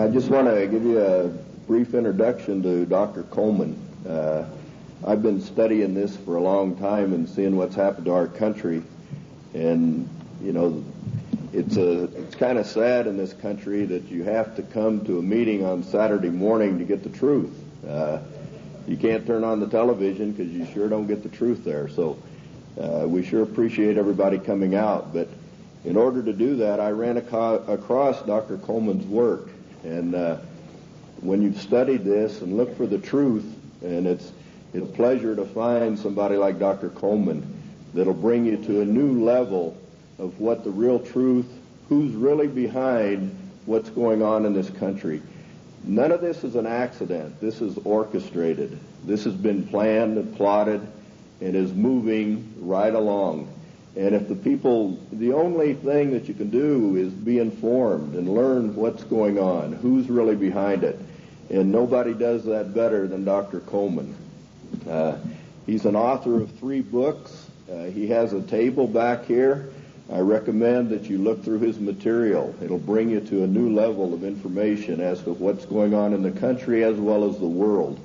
I just want to give you a brief introduction to Dr. Coleman. I've been studying this for a long time and seeing what's happened to our country, and you know, it's kind of sad in this country that you have to come to a meeting on Saturday morning to get the truth. You can't turn on the television because you sure don't get the truth there. So we sure appreciate everybody coming out. But in order to do that, I ran across Dr. Coleman's work. And when you've studied this and looked for the truth, and it's a pleasure to find somebody like Dr. Coleman that'll bring you to a new level of what the real truth, who's really behind what's going on in this country. None of this is an accident. This is orchestrated. This has been planned and plotted and is moving right along. And if the only thing that you can do is be informed and learn what's going on, who's really behind it. And nobody does that better than Dr. Coleman. He's an author of 3 books. He has a table back here. I recommend that you look through his material. It'll bring you to a new level of information as to what's going on in the country as well as the world.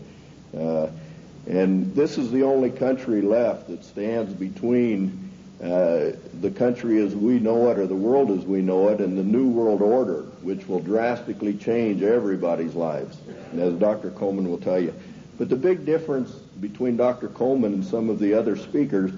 And this is the only country left that stands between the country as we know it, or the world as we know it, and the New World Order, which will drastically change everybody's lives, as Dr. Coleman will tell you. But the big difference between Dr. Coleman and some of the other speakers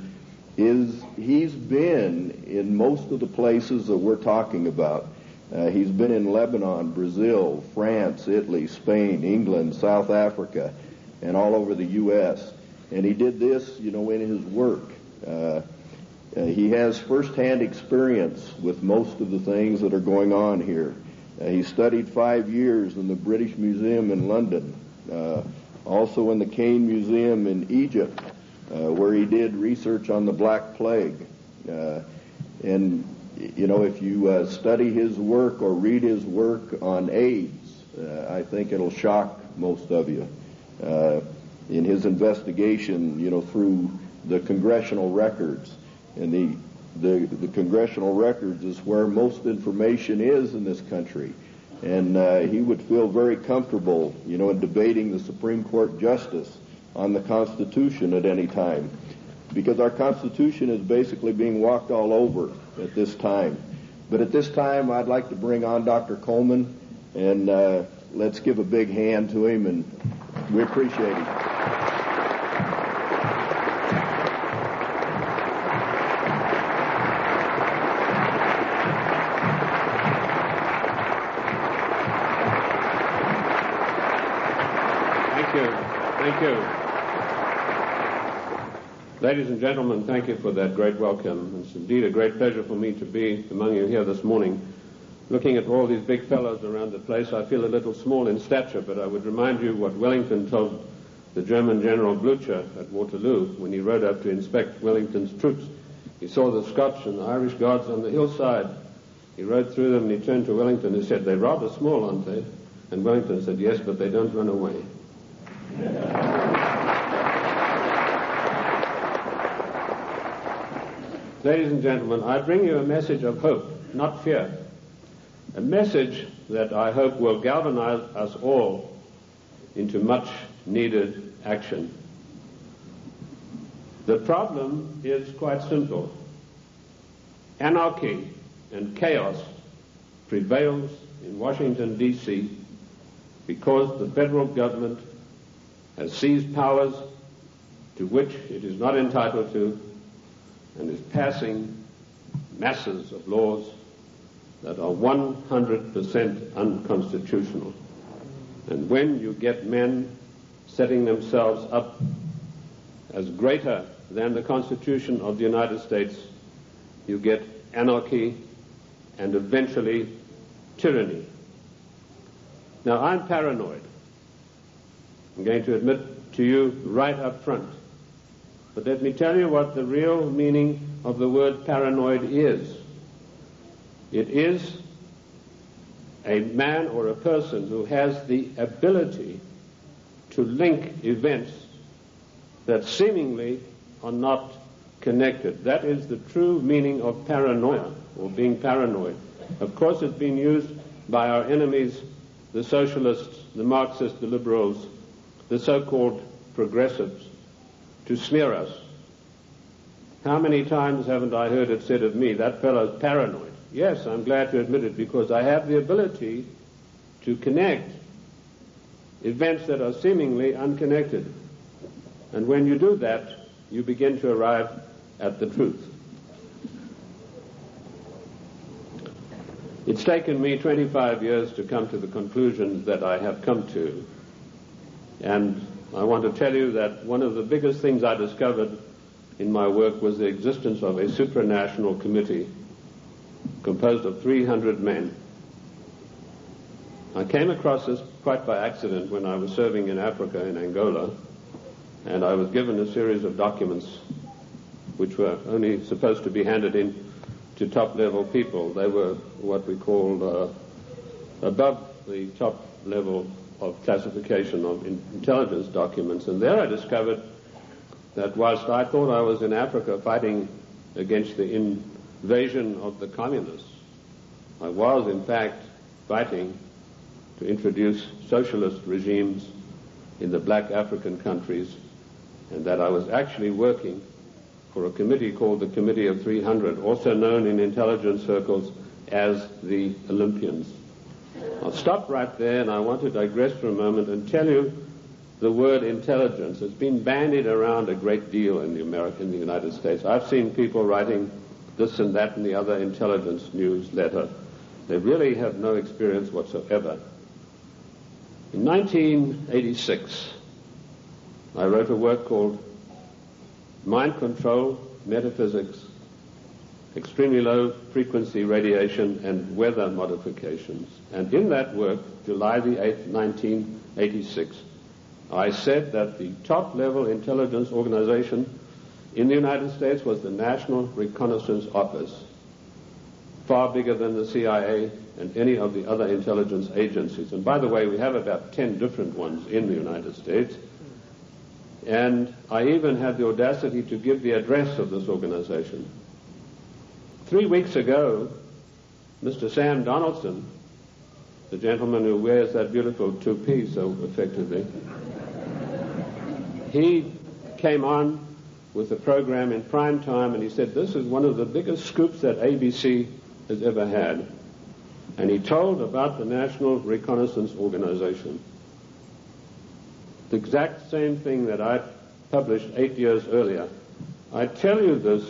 is he's been in most of the places that we're talking about. He's been in Lebanon, Brazil, France, Italy, Spain, England, South Africa, and all over the U.S. And he did this, in his work. He has first-hand experience with most of the things that are going on here. He studied 5 years in the British Museum in London, also in the Cain Museum in Egypt, where he did research on the Black Plague. And, if you study his work or read his work on AIDS, I think it'll shock most of you. In his investigation, through the congressional records. And the congressional records is where most information is in this country. And he would feel very comfortable, in debating the Supreme Court justice on the Constitution at any time, because our Constitution is basically being walked all over at this time. But at this time, I'd like to bring on Dr. Coleman, and let's give a big hand to him, and we appreciate him. Thank you. Ladies and gentlemen, thank you for that great welcome. It's indeed a great pleasure for me to be among you here this morning. Looking at all these big fellows around the place, I feel a little small in stature, but I would remind you what Wellington told the German General Blücher at Waterloo when he rode up to inspect Wellington's troops. He saw the Scotch and the Irish Guards on the hillside. He rode through them and he turned to Wellington and said, "They're rather small, aren't they?" And Wellington said, "Yes, but they don't run away." Ladies and gentlemen, I bring you a message of hope, not fear. A message that I hope will galvanize us all into much needed action. The problem is quite simple. Anarchy and chaos prevails in Washington, D.C. because the federal government has seized powers to which it is not entitled to and is passing masses of laws that are 100% unconstitutional. And when you get men setting themselves up as greater than the Constitution of the United States, you get anarchy and eventually tyranny. Now, I'm paranoid. I'm going to admit to you right up front. But let me tell you what the real meaning of the word paranoid is. It is a man or a person who has the ability to link events that seemingly are not connected. That is the true meaning of paranoia, or being paranoid. Of course, it's been used by our enemies the socialists, the Marxists, the liberals, the so-called progressives, to smear us. How many times haven't I heard it said of me, that fellow's paranoid? Yes, I'm glad to admit it, because I have the ability to connect events that are seemingly unconnected. And when you do that, you begin to arrive at the truth. It's taken me 25 years to come to the conclusions that I have come to. And I want to tell you that one of the biggest things I discovered in my work was the existence of a supranational committee composed of 300 men. I came across this quite by accident when I was serving in Africa, in Angola, and I was given a series of documents which were only supposed to be handed in to top-level people. They were what we called above the top level of classification of intelligence documents. And there I discovered that whilst I thought I was in Africa fighting against the invasion of the communists, I was in fact fighting to introduce socialist regimes in the black African countries, and that I was actually working for a committee called the Committee of 300, also known in intelligence circles as the Olympians. I'll stop right there, and I want to digress for a moment and tell you the word intelligence has been bandied around a great deal in the United States. I've seen people writing this and that and the other intelligence newsletter. They really have no experience whatsoever. In 1986, I wrote a work called Mind Control, Metaphysics, Extremely Low Frequency Radiation and Weather Modifications. And in that work, July the 8th, 1986, I said that the top-level intelligence organization in the United States was the National Reconnaissance Office, far bigger than the CIA and any of the other intelligence agencies. And by the way, we have about 10 different ones in the United States. And I even had the audacity to give the address of this organization. 3 weeks ago, Mr. Sam Donaldson, the gentleman who wears that beautiful toupee so effectively, he came on with the program in prime time, and he said, this is one of the biggest scoops that ABC has ever had. And he told about the National Reconnaissance Organization. The exact same thing that I published 8 years earlier. I tell you this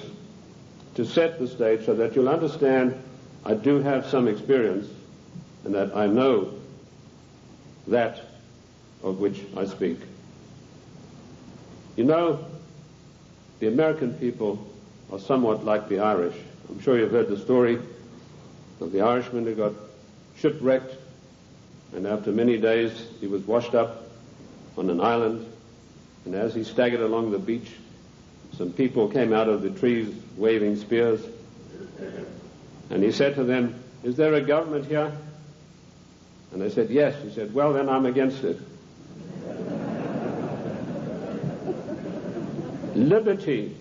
to set the stage so that you'll understand I do have some experience and that I know that of which I speak. You know, the American people are somewhat like the Irish. I'm sure you've heard the story of the Irishman who got shipwrecked, and after many days he was washed up on an island, and as he staggered along the beach, some people came out of the trees waving spears, and he said to them, is there a government here? And they said, yes. He said, well, then I'm against it. Liberty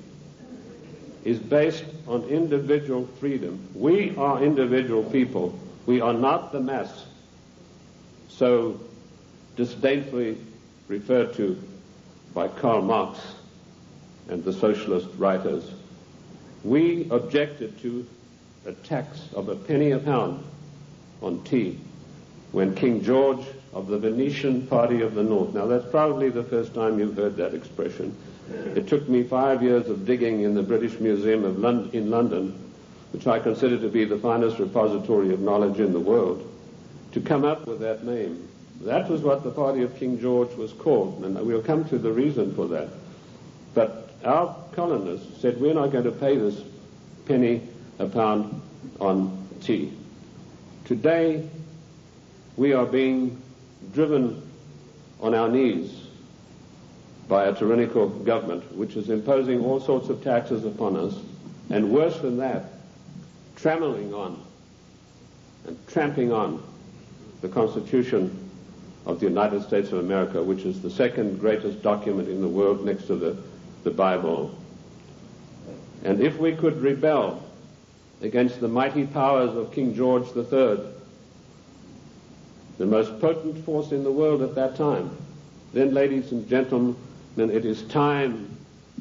is based on individual freedom. We are individual people. We are not the mass, so disdainfully referred to by Karl Marx and the socialist writers. We objected to a tax of a penny a pound on tea when King George of the Venetian Party of the North, now that's probably the first time you've heard that expression. It took me 5 years of digging in the British Museum in London, which I consider to be the finest repository of knowledge in the world, to come up with that name. That was what the party of King George was called, and we'll come to the reason for that. But our colonists said, we're not going to pay this penny a pound on tea. Today, we are being driven on our knees by a tyrannical government which is imposing all sorts of taxes upon us, and worse than that, trammeling on and tramping on the Constitution of the United States of America, which is the second greatest document in the world next to the Bible. And if we could rebel against the mighty powers of King George III, the most potent force in the world at that time. Then, ladies and gentlemen, it is time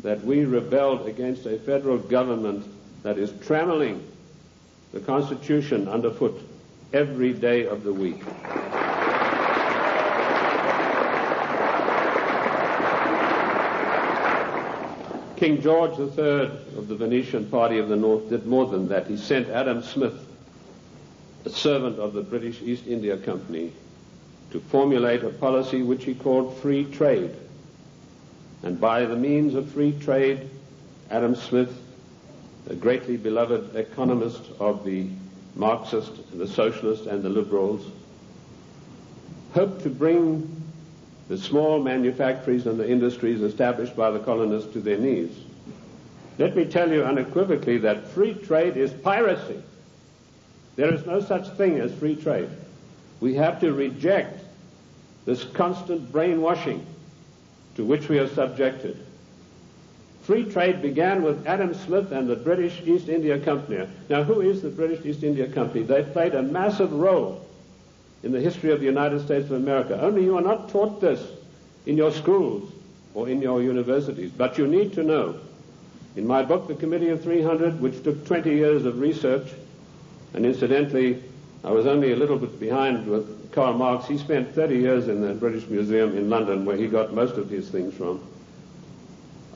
that we rebelled against a federal government that is trammeling the Constitution underfoot every day of the week. King George III of the Venetian Party of the North did more than that. He sent Adam Smith, a servant of the British East India Company, to formulate a policy which he called free trade. And by the means of free trade, Adam Smith, a greatly beloved economist of the Marxist, the Socialist, and the Liberals, hoped to bring the small manufactories and the industries established by the colonists to their knees. Let me tell you unequivocally that free trade is piracy. There is no such thing as free trade. We have to reject this constant brainwashing to which we are subjected. Free trade began with Adam Smith and the British East India Company. Now, who is the British East India Company? They played a massive role in the history of the United States of America. Only you are not taught this in your schools or in your universities, but you need to know. In my book, The Committee of 300, which took 20 years of research, and incidentally, I was only a little bit behind with Karl Marx. He spent 30 years in the British Museum in London, where he got most of his things from.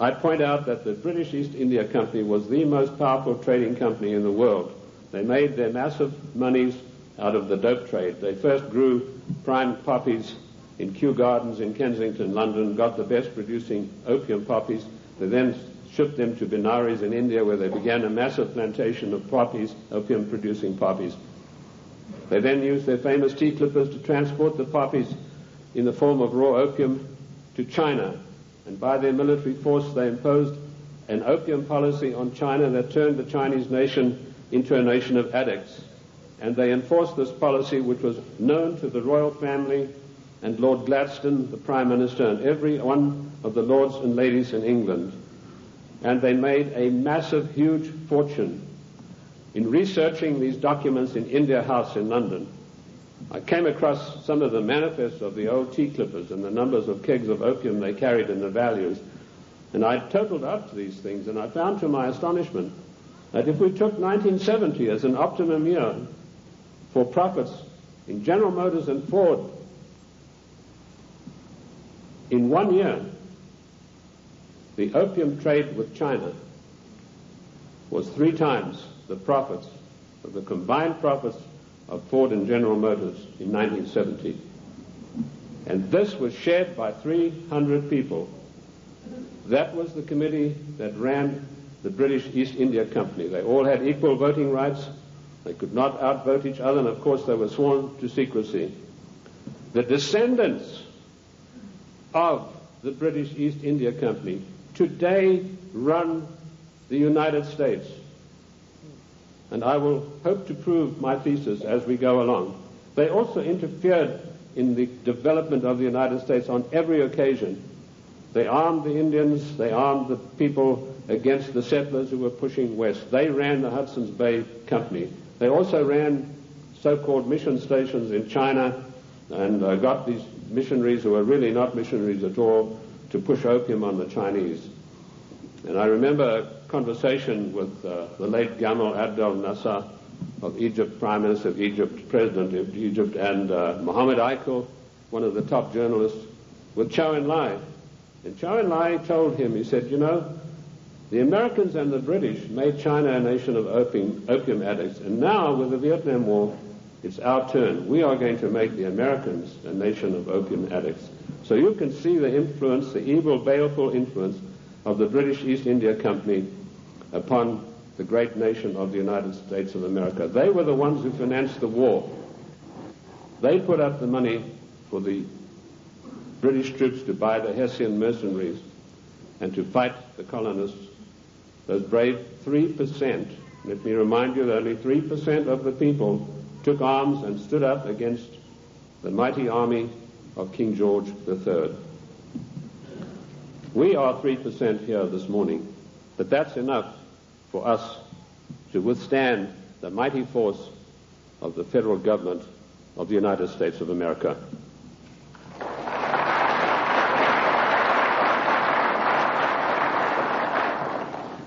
I point out that the British East India Company was the most powerful trading company in the world. They made their massive monies out of the dope trade. They first grew prime poppies in Kew Gardens in Kensington, London, got the best producing opium poppies. They then shipped them to Benares in India, where they began a massive plantation of poppies, opium producing poppies. They then used their famous tea clippers to transport the poppies in the form of raw opium to China. And by their military force, they imposed an opium policy on China that turned the Chinese nation into a nation of addicts. And they enforced this policy, which was known to the royal family and Lord Gladstone, the Prime Minister, and every one of the lords and ladies in England. And they made a massive, huge fortune. In researching these documents in India House in London, I came across some of the manifests of the old tea clippers and the numbers of kegs of opium they carried and the values. And I totaled up these things, and I found to my astonishment that if we took 1970 as an optimum year for profits in General Motors and Ford, in 1 year, the opium trade with China was 3 times the profits of the combined profits of Ford and General Motors in 1970. And this was shared by 300 people. That was the committee that ran the British East India Company. They all had equal voting rights. They could not outvote each other, and of course they were sworn to secrecy. The descendants of the British East India Company today run the United States. And I will hope to prove my thesis as we go along. They also interfered in the development of the United States on every occasion. They armed the Indians, they armed the people against the settlers who were pushing west. They ran the Hudson's Bay Company. They also ran so-called mission stations in China and got these missionaries who were really not missionaries at all to push opium on the Chinese. And I remember a conversation with the late Gamal Abdel Nasser of Egypt, Prime Minister of Egypt, President of Egypt, and Mohammed Aikel, one of the top journalists, with Zhou Enlai. And Zhou Enlai told him, he said, you know, the Americans and the British made China a nation of opium addicts, and now with the Vietnam War, it's our turn. We are going to make the Americans a nation of opium addicts. So you can see the influence, the evil, baleful influence of the British East India Company upon the great nation of the United States of America. They were the ones who financed the war. They put up the money for the British troops to buy the Hessian mercenaries and to fight the colonists. Those brave 3%, let me remind you that only 3% of the people took arms and stood up against the mighty army of King George III. We are 3% here this morning, but that's enough for us to withstand the mighty force of the federal government of the United States of America.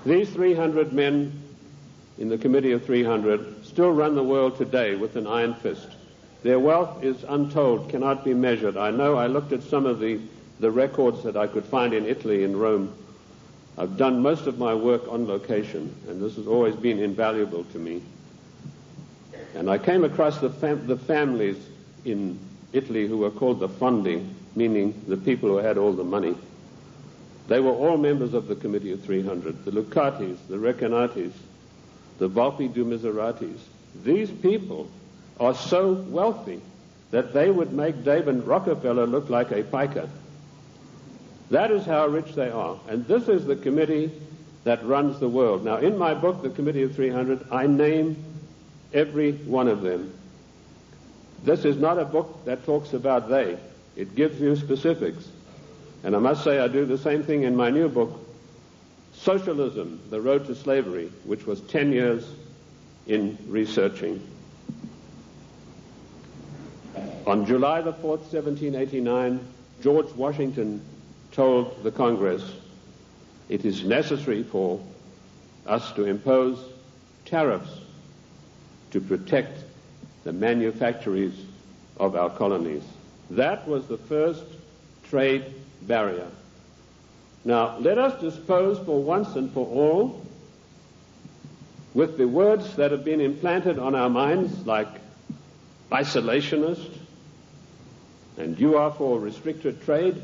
These 300 men in the Committee of 300 still run the world today with an iron fist. Their wealth is untold, cannot be measured. I know I looked at some of the records that I could find in Italy, in Rome. I've done most of my work on location, and this has always been invaluable to me. And I came across the families in Italy who were called the fondi, meaning the people who had all the money. They were all members of the Committee of 300, the Lucatis, the Recanatis, the Volpi du Miseratis. These people are so wealthy that they would make David Rockefeller look like a piker. That is how rich they are. And this is the committee that runs the world. Now, in my book, The Committee of 300, I name every one of them. This is not a book that talks about they. It gives you specifics. And I must say I do the same thing in my new book, Socialism, The Road to Slavery, which was 10 years in researching. On July the 4th, 1789, George Washington told the Congress, it is necessary for us to impose tariffs to protect the manufactories of our colonies. That was the first trade barrier. Now, let us dispose for once and for all with the words that have been implanted on our minds, like isolationist, and you are for restricted trade,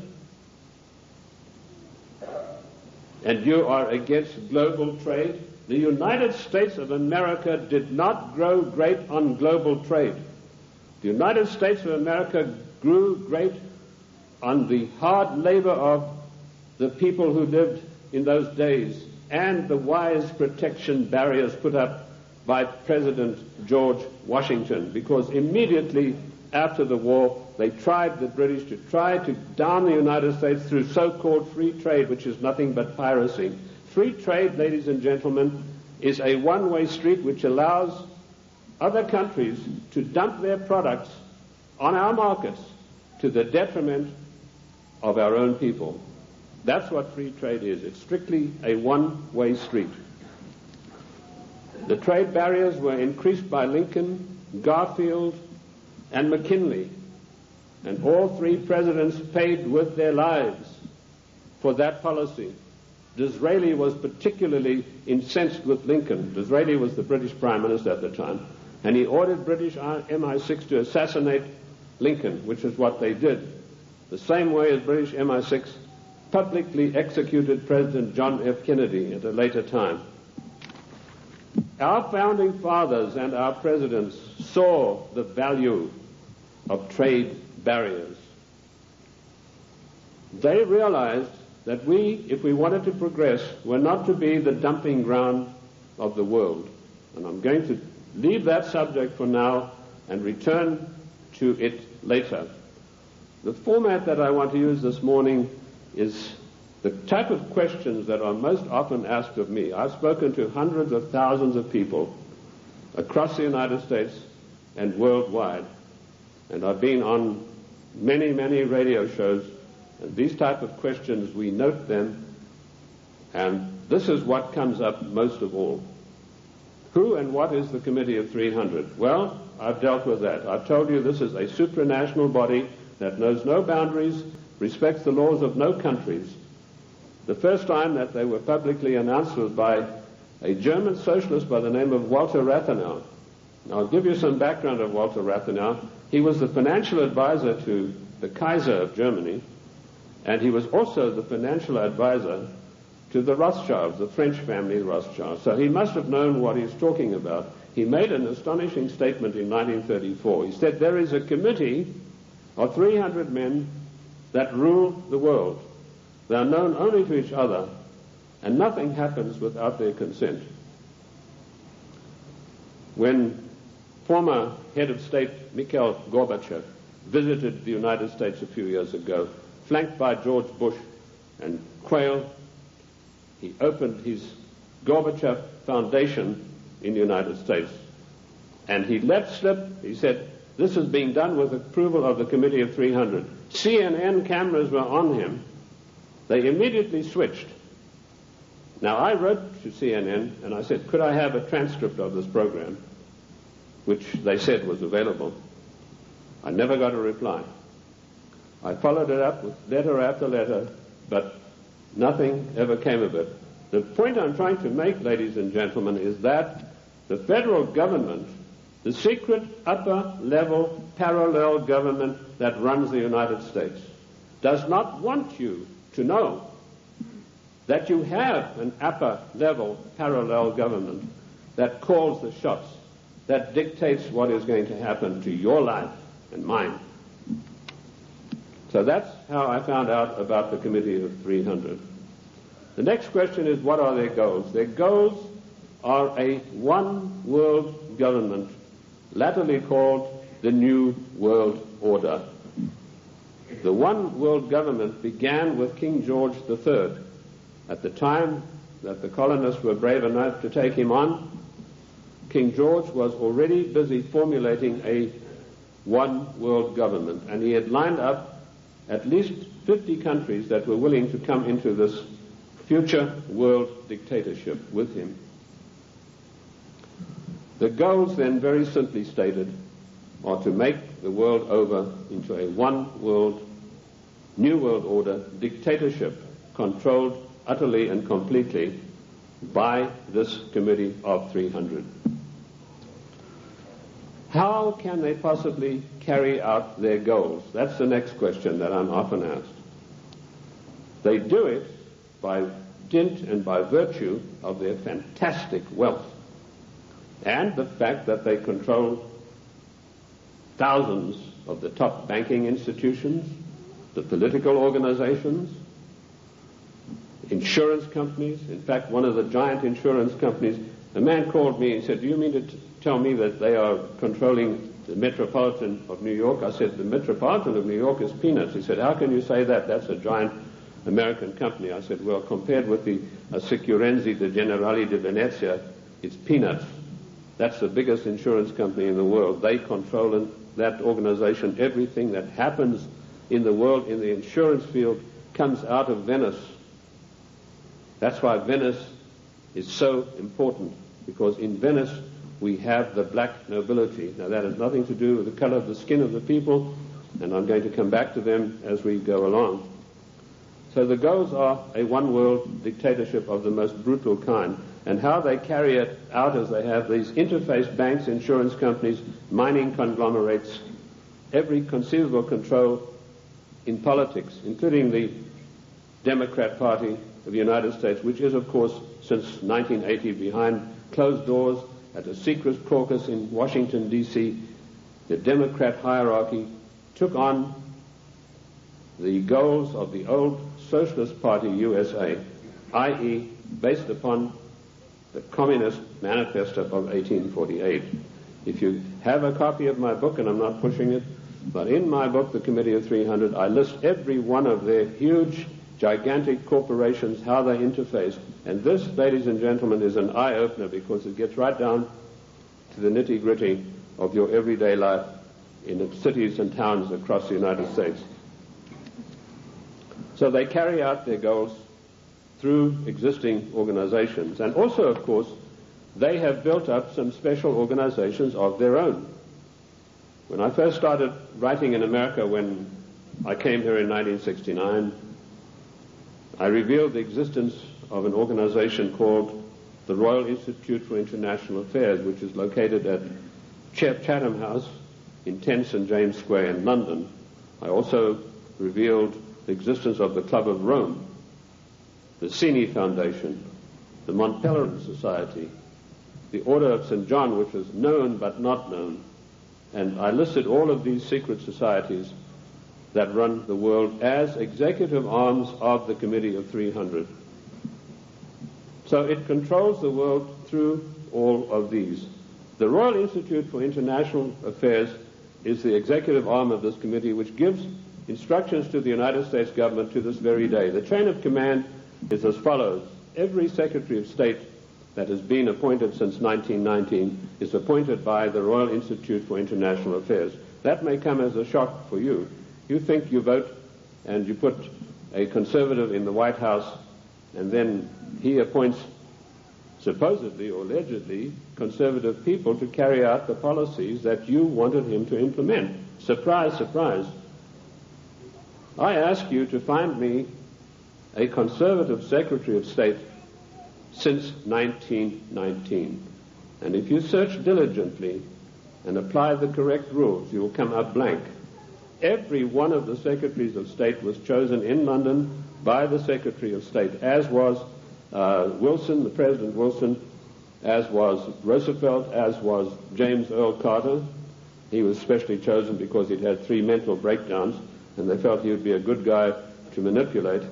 and you are against global trade. The United States of America did not grow great on global trade. The United States of America grew great on the hard labor of the people who lived in those days and the wise protection barriers put up by President George Washington, because immediately after the war they tried, the British, to try to down the United States through so-called free trade, which is nothing but piracy. Free trade, ladies and gentlemen, is a one-way street which allows other countries to dump their products on our markets to the detriment of our own people. That's what free trade is. It's strictly a one-way street. The trade barriers were increased by Lincoln, Garfield, and McKinley, and all three presidents paid with their lives for that policy. Disraeli was particularly incensed with Lincoln. Disraeli was the British Prime Minister at the time, and he ordered British MI6 to assassinate Lincoln, which is what they did, the same way as British MI6 publicly executed President John F. Kennedy at a later time. Our founding fathers and our presidents saw the value of trade barriers. They realized that we, if we wanted to progress, were not to be the dumping ground of the world. And I'm going to leave that subject for now and return to it later. The format that I want to use this morning is the type of questions that are most often asked of me. I've spoken to hundreds of thousands of people across the United States and worldwide, and I've been on many, many radio shows, and these type of questions, we note them, and this is what comes up most of all. Who and what is the Committee of 300? Well, I've dealt with that. I've told you this is a supranational body that knows no boundaries, respects the laws of no countries. The first time that they were publicly announced was by a German socialist by the name of Walter Rathenau. Now, I'll give you some background of Walter Rathenau. He was the financial advisor to the Kaiser of Germany, and he was also the financial advisor to the Rothschilds, the French family Rothschild. So he must have known what he's talking about. He made an astonishing statement in 1934. He said, there is a committee of 300 men that rule the world. They are known only to each other, and nothing happens without their consent. When former head of state Mikhail Gorbachev visited the United States a few years ago, flanked by George Bush and Quayle, he opened his Gorbachev Foundation in the United States. And he let slip, he said, this is being done with approval of the Committee of 300. CNN cameras were on him. They immediately switched. Now, I wrote to CNN and I said, could I have a transcript of this program, which they said was available. I never got a reply. I followed it up with letter after letter, but nothing ever came of it. The point I'm trying to make, ladies and gentlemen, is that the federal government, the secret upper-level parallel government that runs the United States, does not want you to know that you have an upper-level parallel government that calls the shots, that dictates what is going to happen to your life and mine. So that's how I found out about the Committee of 300. The next question is, what are their goals? Their goals are a one-world government, latterly called the New World Order. The one-world government began with King George III. At the time that the colonists were brave enough to take him on, King George was already busy formulating a one-world government, and he had lined up at least 50 countries that were willing to come into this future world dictatorship with him. The goals then, very simply stated, are to make the world over into a one-world, new world order dictatorship controlled utterly and completely by this Committee of 300. How can they possibly carry out their goals? That's the next question that I'm often asked. They do it by dint and by virtue of their fantastic wealth and the fact that they control thousands of the top banking institutions, the political organizations, insurance companies. In fact, one of the giant insurance companies, a man called me and said, do you mean to tell me that they are controlling the Metropolitan of New York? I said, the Metropolitan of New York is peanuts. He said, how can you say that? That's a giant American company. I said, well, compared with the Sicurezza, the Generali di Venezia, it's peanuts. That's the biggest insurance company in the world. They control in that organization everything that happens in the world in the insurance field comes out of Venice. That's why Venice is so important, because in Venice we have the black nobility. Now that has nothing to do with the color of the skin of the people, and I'm going to come back to them as we go along. So the goals are a one-world dictatorship of the most brutal kind, and how they carry it out is they have these interface banks, insurance companies, mining conglomerates, every conceivable control in politics, including the Democrat Party of the United States, which is, of course, since 1980 behind closed doors at a secret caucus in Washington, D.C., the Democrat hierarchy took on the goals of the old Socialist Party USA, i.e., based upon the Communist Manifesto of 1848. If you have a copy of my book, and I'm not pushing it, but in my book, The Committee of 300, I list every one of their huge, gigantic corporations, how they interface. And this, ladies and gentlemen, is an eye-opener, because it gets right down to the nitty-gritty of your everyday life in the cities and towns across the United States. So they carry out their goals through existing organizations. And also, of course, they have built up some special organizations of their own. When I first started writing in America, when I came here in 1969, I revealed the existence of an organization called the Royal Institute for International Affairs, which is located at Chatham House in 10 St. James Square in London. I also revealed the existence of the Club of Rome, the Cini Foundation, the Mont Pelerin Society, the Order of St. John, which was known but not known. And I listed all of these secret societies that run the world as executive arms of the Committee of 300. So it controls the world through all of these. The Royal Institute for International Affairs is the executive arm of this committee, which gives instructions to the United States government to this very day. The chain of command is as follows. Every Secretary of State that has been appointed since 1919 is appointed by the Royal Institute for International Affairs. That may come as a shock for you. You think you vote and you put a conservative in the White House, and then he appoints supposedly or allegedly conservative people to carry out the policies that you wanted him to implement. Surprise, surprise. I ask you to find me a conservative Secretary of State since 1919. And if you search diligently and apply the correct rules, you will come out blank. Every one of the Secretaries of State was chosen in London by the Secretary of State, as was Wilson, the President Wilson, as was Roosevelt, as was James Earl Carter. He was specially chosen because he'd had 3 mental breakdowns, and they felt he would be a good guy to manipulate.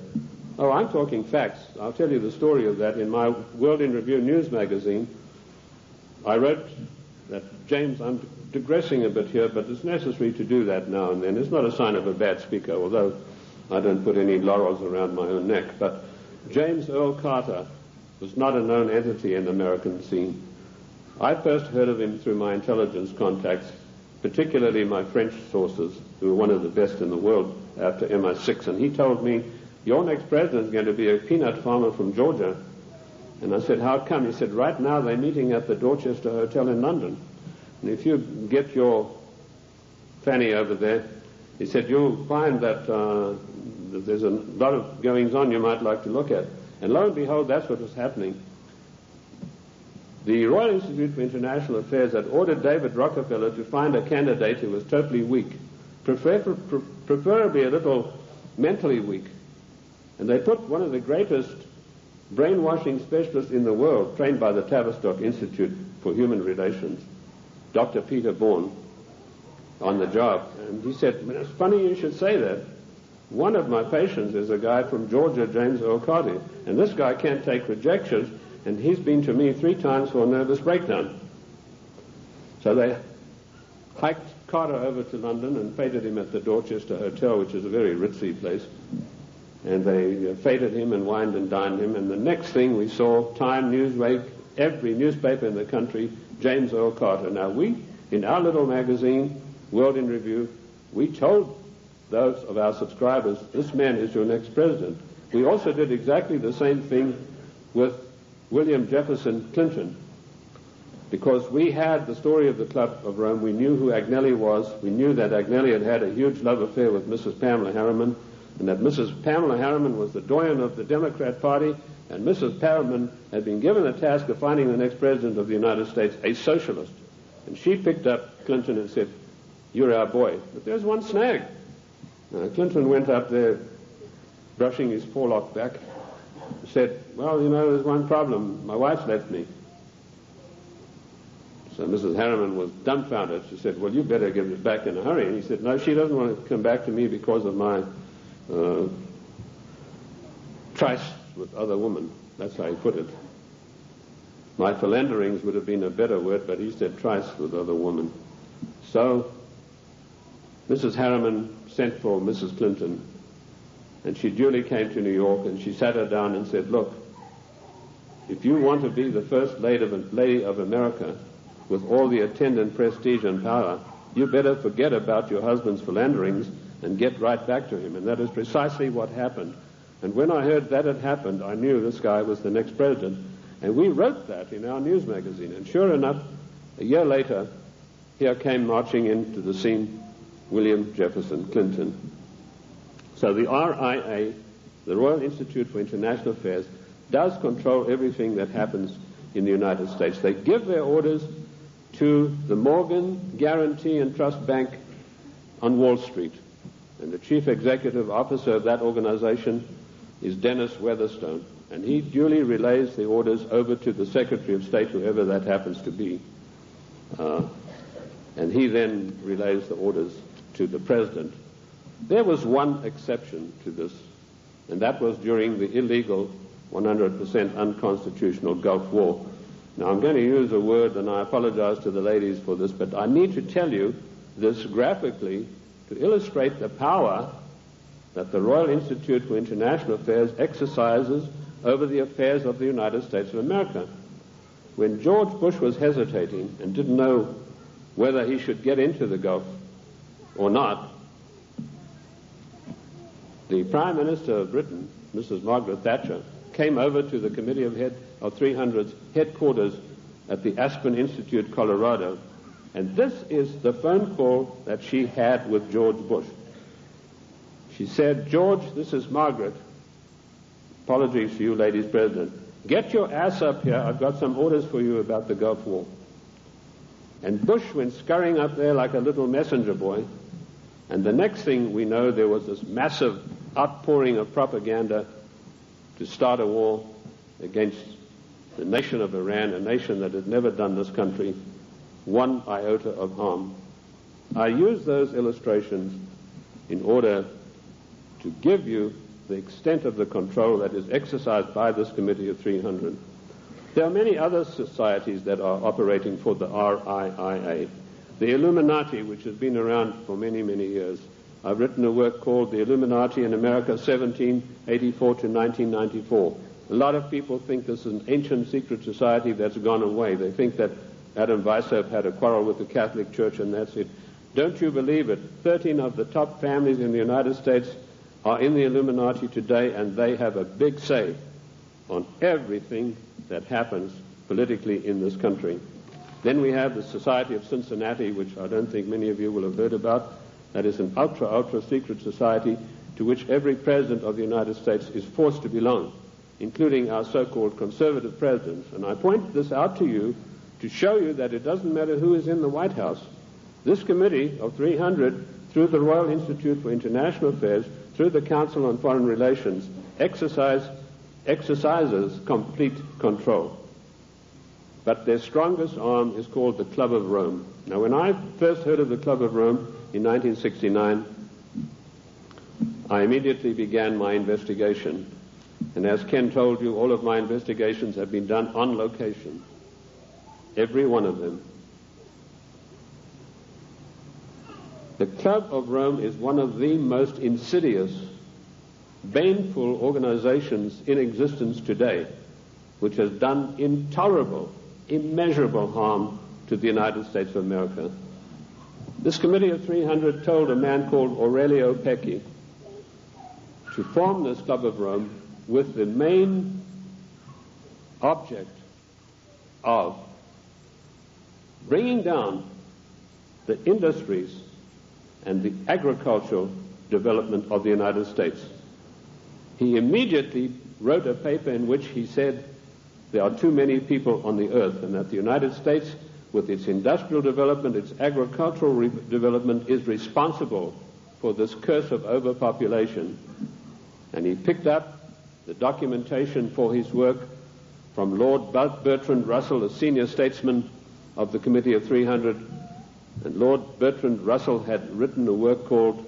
Oh, I'm talking facts. I'll tell you the story of that. In my World in Review news magazine, I wrote that, James, I'm digressing a bit here, but it's necessary to do that now and then. It's not a sign of a bad speaker, although I don't put any laurels around my own neck. But James Earl Carter was not a known entity in the American scene. I first heard of him through my intelligence contacts, particularly my French sources, who were one of the best in the world after MI6, and he told me, your next president is going to be a peanut farmer from Georgia. And I said, how come? He said, right now they're meeting at the Dorchester Hotel in London. And if you get your fanny over there, he said, you'll find that there's a lot of goings on you might like to look at. And lo and behold, that's what was happening. The Royal Institute for International Affairs had ordered David Rockefeller to find a candidate who was totally weak, preferably a little mentally weak. And they put one of the greatest brainwashing specialists in the world, trained by the Tavistock Institute for Human Relations, Dr. Peter Bourne, on the job. And he said, it's funny you should say that. One of my patients is a guy from Georgia, James Earl Carter, and this guy can't take rejection, and he's been to me 3 times for a nervous breakdown. So they hiked Carter over to London and feted him at the Dorchester Hotel, which is a very ritzy place. And they feted him and wined and dined him. And the next thing we saw, Time, Newsweek, every newspaper in the country, James Earl Carter. Now we, in our little magazine, World in Review, we told those of our subscribers, this man is your next president. We also did exactly the same thing with William Jefferson Clinton, because we had the story of the Club of Rome. We knew who Agnelli was. We knew that Agnelli had had a huge love affair with Mrs. Pamela Harriman, and that Mrs. Pamela Harriman was the doyen of the Democrat Party, and Mrs. Harriman had been given the task of finding the next president of the United States, a socialist. And she picked up Clinton and said, you're our boy. But there's one snag. Clinton went up there, brushing his forelock back, said, well, you know, there's one problem. My wife's left me. So Mrs. Harriman was dumbfounded. She said, well, you better give it back in a hurry. And he said, no, she doesn't want to come back to me because of my trice with other women. That's how he put it. My philanderings would have been a better word, but he said trice with other women. So Mrs. Harriman sent for Mrs. Clinton, and she duly came to New York, and she sat her down and said, look, if you want to be the first lady of America with all the attendant prestige and power, you better forget about your husband's philanderings and get right back to him. And that is precisely what happened. And when I heard that had happened, I knew this guy was the next president. And we wrote that in our news magazine. And sure enough, a year later, here came marching into the scene William Jefferson Clinton. So the RIA, the Royal Institute for International Affairs, does control everything that happens in the United States. They give their orders to the Morgan Guarantee and Trust Bank on Wall Street. And the chief executive officer of that organization is Dennis Weatherstone. And he duly relays the orders over to the Secretary of State, whoever that happens to be. And he then relays the orders to the President. There was one exception to this, and that was during the illegal, 100% unconstitutional Gulf War. Now, I'm going to use a word, and I apologize to the ladies for this, but I need to tell you this graphically to illustrate the power that the Royal Institute for International Affairs exercises over the affairs of the United States of America. When George Bush was hesitating and didn't know whether he should get into the Gulf, or not, the Prime Minister of Britain, Mrs. Margaret Thatcher, came over to the Committee of 300's headquarters at the Aspen Institute, Colorado, and this is the phone call that she had with George Bush. She said, "George, this is Margaret. Apologies to you, ladies president. Get your ass up here. I've got some orders for you about the Gulf War." And Bush went scurrying up there like a little messenger boy, and the next thing we know, there was this massive outpouring of propaganda to start a war against the nation of Iran, a nation that had never done this country one iota of harm. I use those illustrations in order to give you the extent of the control that is exercised by this Committee of 300. There are many other societies that are operating for the RIIA. The Illuminati, which has been around for many, many years. I've written a work called The Illuminati in America, 1784 to 1994. A lot of people think this is an ancient secret society that's gone away. They think that Adam Weishaupt had a quarrel with the Catholic Church and that's it. Don't you believe it? 13 of the top families in the United States are in the Illuminati today, and they have a big say on everything that happens politically in this country. Then we have the Society of Cincinnati, which I don't think many of you will have heard about. That is an ultra secret society to which every president of the United States is forced to belong, including our so-called conservative presidents. And I point this out to you to show you that it doesn't matter who is in the White House. This Committee of 300, through the Royal Institute for International Affairs, through the Council on Foreign Relations, exercises complete control. But their strongest arm is called the Club of Rome. Now, when I first heard of the Club of Rome in 1969, I immediately began my investigation. And as Ken told you, all of my investigations have been done on location. Every one of them. The Club of Rome is one of the most insidious, baneful organizations in existence today, which has done intolerable, immeasurable harm to the United States of America. This Committee of 300 told a man called Aurelio Pecci to form this Club of Rome with the main object of bringing down the industries and the agricultural development of the United States. He immediately wrote a paper in which he said there are too many people on the earth and that the United States, with its industrial development, its agricultural development, is responsible for this curse of overpopulation. And he picked up the documentation for his work from Lord Bertrand Russell, a senior statesman of the Committee of 300. And Lord Bertrand Russell had written a work called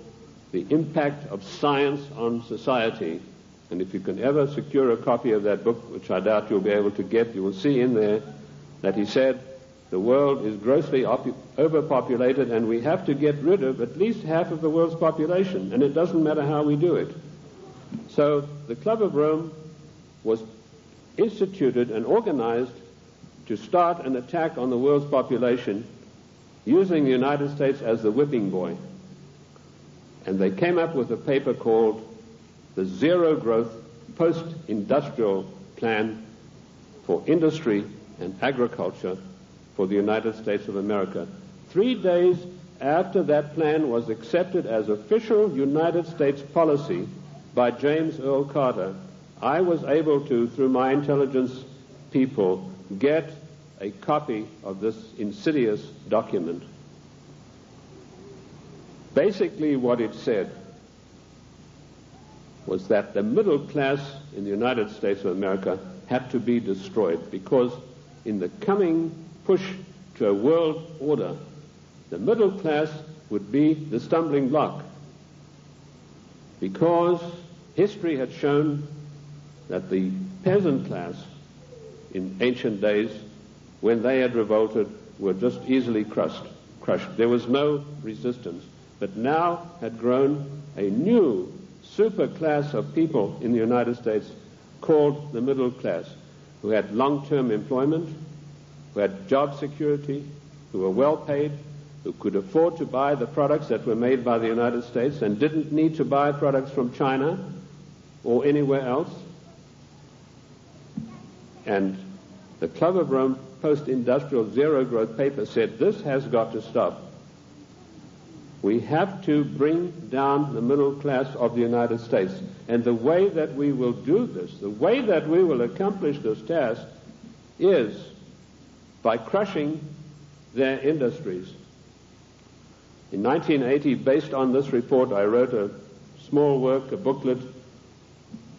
The Impact of Science on Society. And if you can ever secure a copy of that book, which I doubt you'll be able to get, you will see in there that he said the world is grossly overpopulated and we have to get rid of at least half of the world's population, and it doesn't matter how we do it. So the Club of Rome was instituted and organized to start an attack on the world's population using the United States as the whipping boy. And they came up with a paper called the Zero Growth Post-Industrial Plan for Industry and Agriculture for the United States of America. 3 days after that plan was accepted as official United States policy by James Earl Carter, I was able to, through my intelligence people, get a copy of this insidious document. Basically what it said was that the middle class in the United States of America had to be destroyed because in the coming push to a world order, the middle class would be the stumbling block because history had shown that the peasant class in ancient days, when they had revolted, were just easily crushed. There was no resistance. But now had grown a new super class of people in the United States called the middle class, who had long-term employment, who had job security, who were well paid, who could afford to buy the products that were made by the United States and didn't need to buy products from China or anywhere else. And the Club of Rome post-industrial zero-growth paper said this has got to stop. We have to bring down the middle class of the United States. And the way that we will do this, the way that we will accomplish this task, is by crushing their industries. In 1980, based on this report, I wrote a small work, a booklet,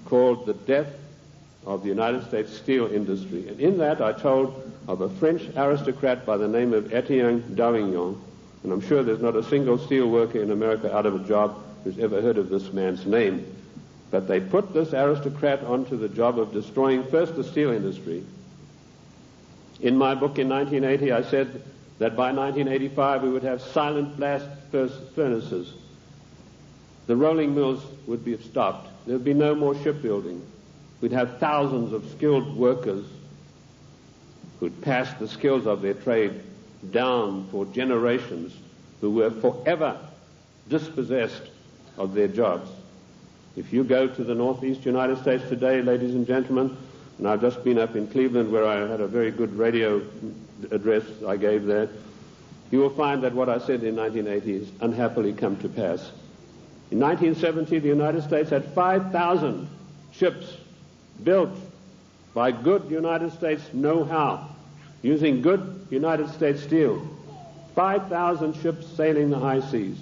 called The Death of the United States Steel Industry. And in that I told of a French aristocrat by the name of Etienne Davignon, and I'm sure there's not a single steel worker in America out of a job who's ever heard of this man's name. But they put this aristocrat onto the job of destroying first the steel industry. In my book in 1980, I said that by 1985 we would have silent blast furnaces. The rolling mills would be stopped. There would be no more shipbuilding. We'd have thousands of skilled workers who'd pass the skills of their trade down for generations, who were forever dispossessed of their jobs. If you go to the northeast United States today, ladies and gentlemen, and I've just been up in Cleveland where I had a very good radio address I gave there, you will find that what I said in 1980 has unhappily come to pass. In 1970, the United States had 5,000 ships built by good United States know-how, using good United States steel. 5,000 ships sailing the high seas.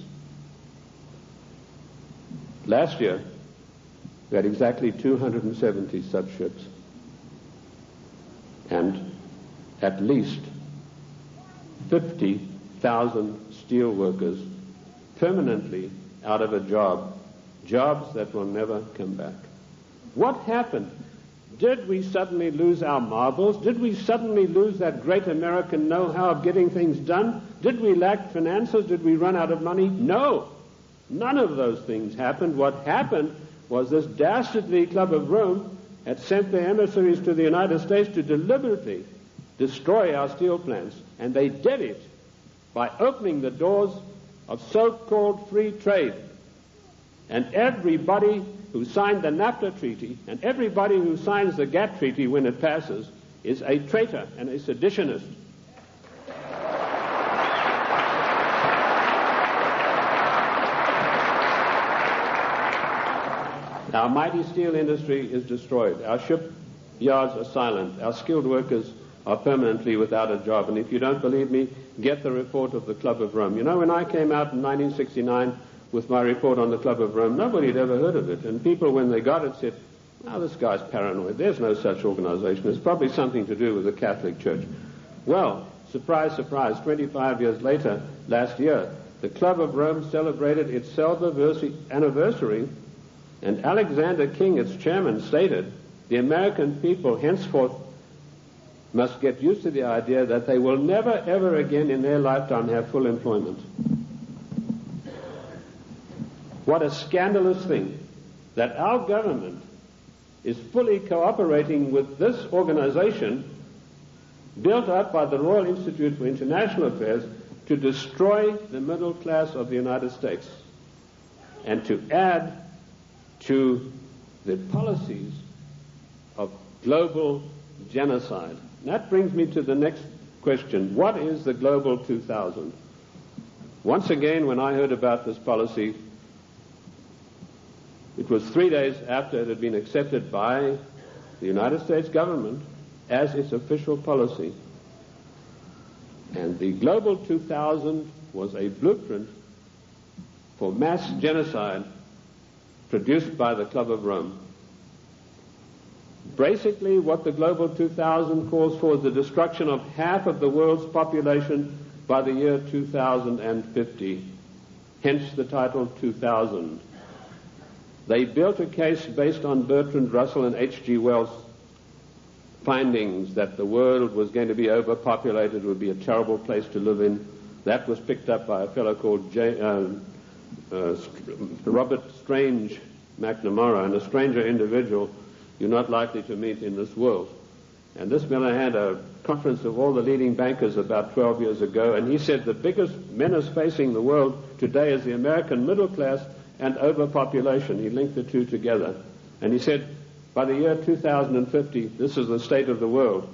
Last year, we had exactly 270 such ships. And at least 50,000 steel workers permanently out of a job, jobs that will never come back. What happened? Did we suddenly lose our marbles? Did we suddenly lose that great American know-how of getting things done? Did we lack finances? Did we run out of money? No. None of those things happened. What happened was this dastardly Club of Rome had sent their emissaries to the United States to deliberately destroy our steel plants. And they did it by opening the doors of so-called free trade. And everybody who signed the NAFTA treaty and everybody who signs the GATT treaty when it passes is a traitor and a seditionist. Our mighty steel industry is destroyed. Our shipyards are silent. Our skilled workers are permanently without a job. And if you don't believe me, get the report of the Club of Rome. You know, when I came out in 1969 with my report on the Club of Rome, nobody had ever heard of it. And people, when they got it, said, "Oh, this guy's paranoid. There's no such organization. It's probably something to do with the Catholic Church." Well, surprise, surprise, 25 years later, last year, the Club of Rome celebrated its anniversary, and Alexander King, its chairman, stated, "The American people henceforth must get used to the idea that they will never, ever again in their lifetime have full employment." What a scandalous thing that our government is fully cooperating with this organization built up by the Royal Institute for International Affairs to destroy the middle class of the United States and to add to the policies of global genocide. And that brings me to the next question. What is the Global 2000? Once again, when I heard about this policy, it was 3 days after it had been accepted by the United States government as its official policy. And the Global 2000 was a blueprint for mass genocide produced by the Club of Rome. Basically, what the Global 2000 calls for is the destruction of half of the world's population by the year 2050. Hence the title 2000. They built a case based on Bertrand Russell and H.G. Wells' findings that the world was going to be overpopulated, would be a terrible place to live in. That was picked up by a fellow called Robert Strange McNamara, and a stranger individual you're not likely to meet in this world. And this man had a conference of all the leading bankers about 12 years ago, and he said the biggest menace facing the world today is the American middle class and overpopulation. He linked the two together. And he said, by the year 2050, this is the state of the world.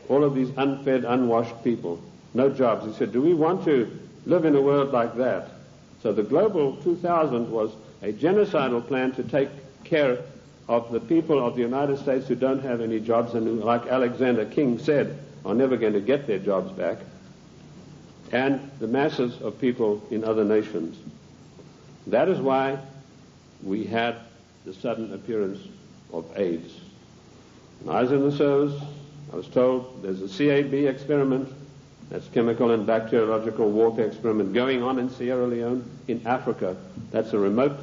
All of these unfed, unwashed people, no jobs. He said, do we want to live in a world like that? So the Global 2000 was a genocidal plan to take care of the people of the United States who don't have any jobs and who, like Alexander King said, are never going to get their jobs back, and the masses of people in other nations. That is why we had the sudden appearance of AIDS. When I was in the service, I was told there's a CAB experiment, that's chemical and bacteriological warfare experiment, going on in Sierra Leone in Africa. That's a remote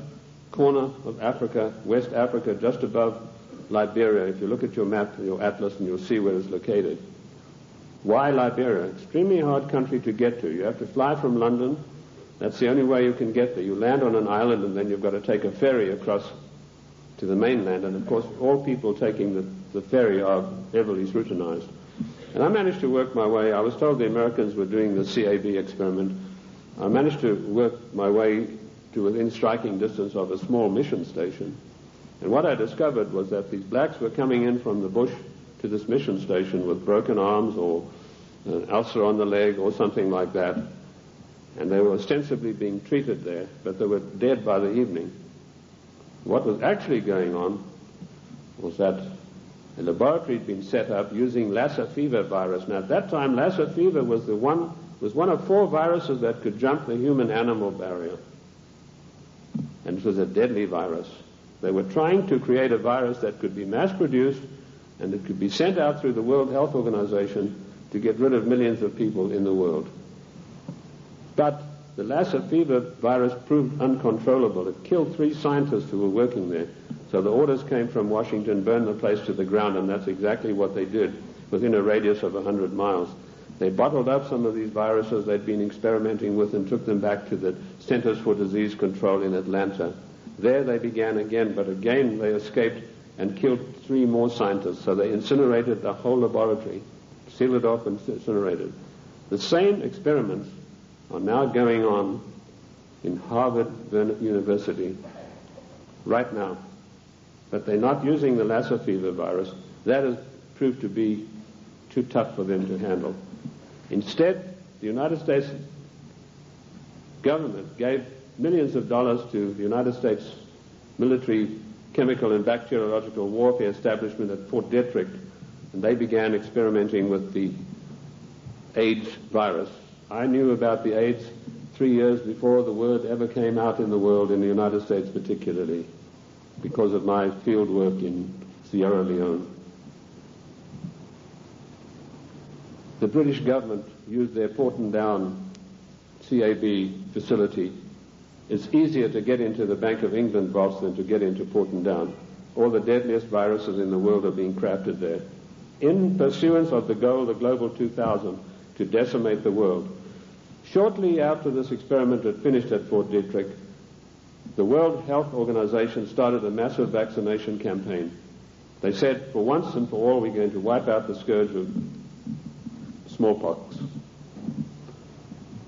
corner of Africa, West Africa, just above Liberia. If you look at your map, your atlas, and you'll see where it's located. Why Liberia? Extremely hard country to get to. You have to fly from London. That's the only way you can get there. You land on an island, and then you've got to take a ferry across to the mainland. And, of course, all people taking the ferry are heavily scrutinized. And I managed to work my way. I was told the Americans were doing the CAB experiment. I managed to work my way to within striking distance of a small mission station. And what I discovered was that these blacks were coming in from the bush to this mission station with broken arms or an ulcer on the leg or something like that. And they were ostensibly being treated there, but they were dead by the evening. What was actually going on was that a laboratory had been set up using Lassa fever virus. Now, at that time, Lassa fever was one of 4 viruses that could jump the human-animal barrier. And it was a deadly virus. They were trying to create a virus that could be mass-produced and it could be sent out through the World Health Organization to get rid of millions of people in the world. But the Lassa fever virus proved uncontrollable. It killed 3 scientists who were working there. So the orders came from Washington, burn the place to the ground, and that's exactly what they did within a radius of 100 miles. They bottled up some of these viruses they'd been experimenting with and took them back to the Centers for Disease Control in Atlanta. There they began again, but again they escaped and killed 3 more scientists. So they incinerated the whole laboratory, sealed it off and incinerated. The same experiments are now going on in Harvard University right now. But they're not using the Lassa fever virus. That has proved to be too tough for them to handle. Instead, the United States government gave millions of dollars to the United States military chemical and bacteriological warfare establishment at Fort Detrick, and they began experimenting with the AIDS virus. I knew about the AIDS 3 years before the word ever came out in the world, in the United States particularly, because of my field work in Sierra Leone. The British government used their Porton Down CAB facility. It's easier to get into the Bank of England vaults than to get into Porton Down. All the deadliest viruses in the world are being crafted there, in pursuance of the goal, the Global 2000, to decimate the world. Shortly after this experiment had finished at Fort Detrick, the World Health Organization started a massive vaccination campaign. They said, for once and for all, we're going to wipe out the scourge of smallpox.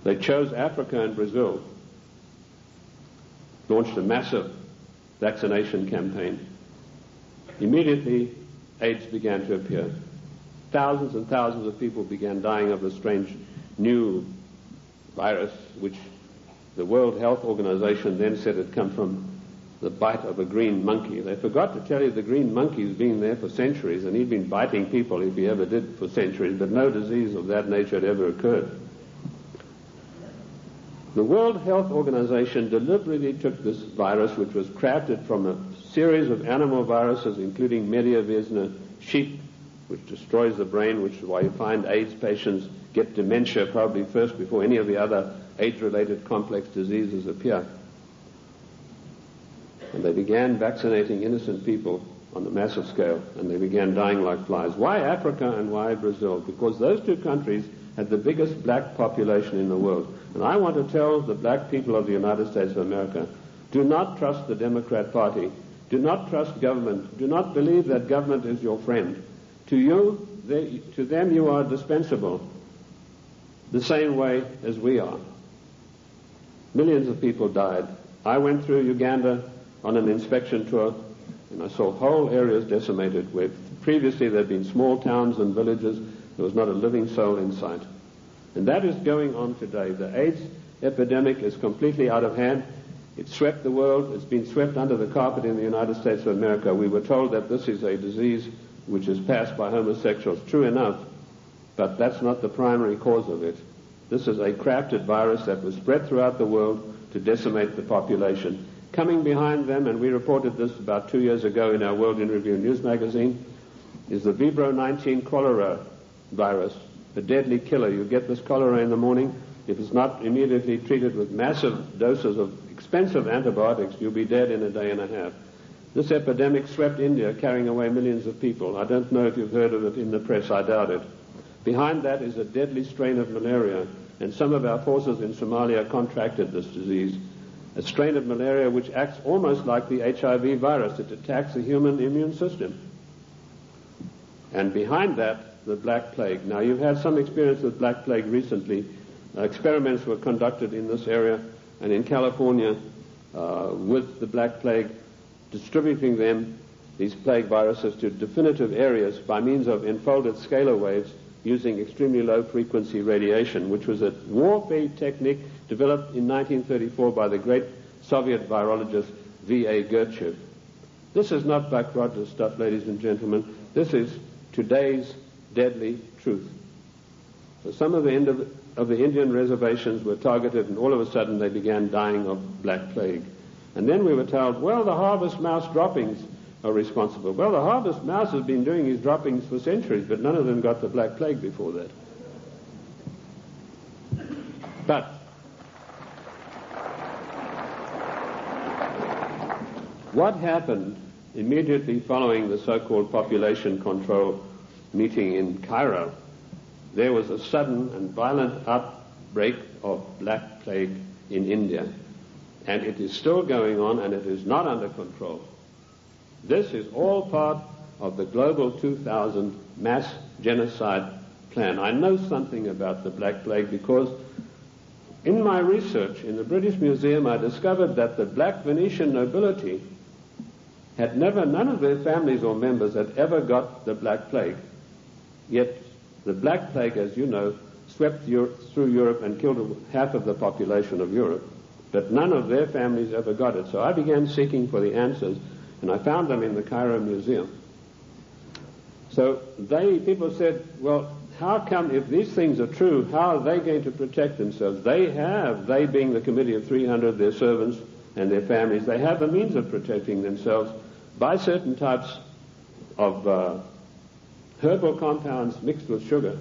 They chose Africa and Brazil, launched a massive vaccination campaign. Immediately, AIDS began to appear. Thousands and thousands of people began dying of a strange new virus, which the World Health Organization then said had come from the bite of a green monkey. They forgot to tell you the green monkey's been there for centuries, and he'd been biting people if he ever did for centuries, but no disease of that nature had ever occurred. The World Health Organization deliberately took this virus, which was crafted from a series of animal viruses, including Mediavirus sheep, which destroys the brain, which is why you find AIDS patients get dementia probably first before any of the other AIDS-related complex diseases appear. And they began vaccinating innocent people on a massive scale, and they began dying like flies. Why Africa and why Brazil? Because those 2 countries had the biggest black population in the world. And I want to tell the black people of the United States of America, do not trust the Democrat Party. Do not trust government. Do not believe that government is your friend. To you, to them you are dispensable, the same way as we are. Millions of people died. I went through Uganda on an inspection tour, and I saw whole areas decimated where previously there had been small towns and villages. There was not a living soul in sight. And that is going on today. The AIDS epidemic is completely out of hand. It swept the world. It's been swept under the carpet in the United States of America. We were told that this is a disease which is passed by homosexuals. True enough, but that's not the primary cause of it. This is a crafted virus that was spread throughout the world to decimate the population. Coming behind them, and we reported this about 2 years ago in our World in Review news magazine, is the Vibro 19 cholera virus, a deadly killer. You get this cholera in the morning. If it's not immediately treated with massive doses of expensive antibiotics, you'll be dead in a day and a half. This epidemic swept India, carrying away millions of people. I don't know if you've heard of it in the press. I doubt it. Behind that is a deadly strain of malaria, and some of our forces in Somalia contracted this disease, a strain of malaria which acts almost like the HIV virus. It attacks the human immune system. And behind that, the Black Plague. Now, you've had some experience with Black Plague recently. Experiments were conducted in this area and in California with the Black Plague, distributing them, these plague viruses, to definitive areas by means of enfolded scalar waves using extremely low-frequency radiation, which was a warfare technique developed in 1934 by the great Soviet virologist V.A. Gertchev. This is not Buck Rogers stuff, ladies and gentlemen. This is today's deadly truth. So some of the Indian reservations were targeted, and all of a sudden they began dying of Black Plague. And then we were told, well, the harvest mouse droppings are responsible. Well, the harvest mouse has been doing his droppings for centuries, but none of them got the Black Plague before that. But what happened immediately following the so-called population control meeting in Cairo? There was a sudden and violent outbreak of Black Plague in India, and it is still going on, and it is not under control. This is all part of the Global 2000 mass genocide plan. I know something about the Black Plague because in my research in the British Museum I discovered that the black Venetian nobility had none of their families or members had ever got the Black Plague. Yet the Black Plague, as you know, swept through Europe and killed half of the population of Europe. But none of their families ever got it. So I began seeking for the answers, and I found them in the Cairo Museum. So people said, well, how come, if these things are true, how are they going to protect themselves? They being the Committee of 300, their servants and their families, they have the means of protecting themselves by certain types of herbal compounds mixed with sugar.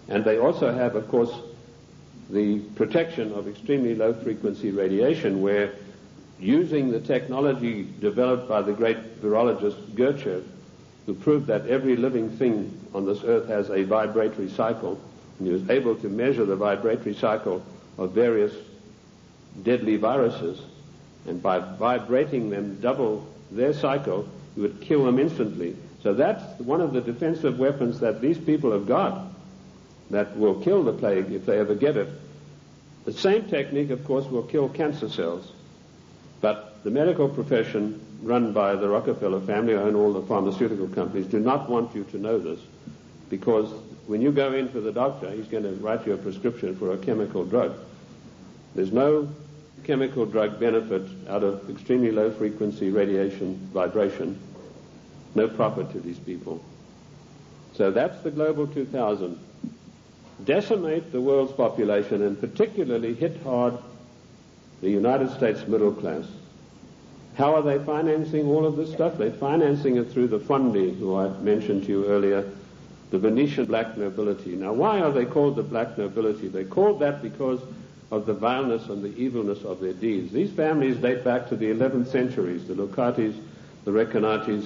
And they also have, of course, the protection of extremely low-frequency radiation, where using the technology developed by the great virologist Gertchev, who proved that every living thing on this earth has a vibratory cycle, and he was able to measure the vibratory cycle of various deadly viruses, and by vibrating them double their cycle, he would kill them instantly. So that's one of the defensive weapons that these people have got that will kill the plague if they ever get it. The same technique, of course, will kill cancer cells. But the medical profession, run by the Rockefeller family, who own all the pharmaceutical companies, do not want you to know this, because when you go in for the doctor, he's going to write you a prescription for a chemical drug. There's no chemical drug benefit out of extremely low-frequency radiation vibration. No profit to these people. So that's the Global 2000. Decimate the world's population, and particularly hit hard the United States middle class. How are they financing all of this stuff? They're financing it through the Fondi, who I mentioned to you earlier, the Venetian black nobility. Now, why are they called the black nobility? They're called that because of the vileness and the evilness of their deeds. These families date back to the 11th centuries, the Lucatis, the Recanatis.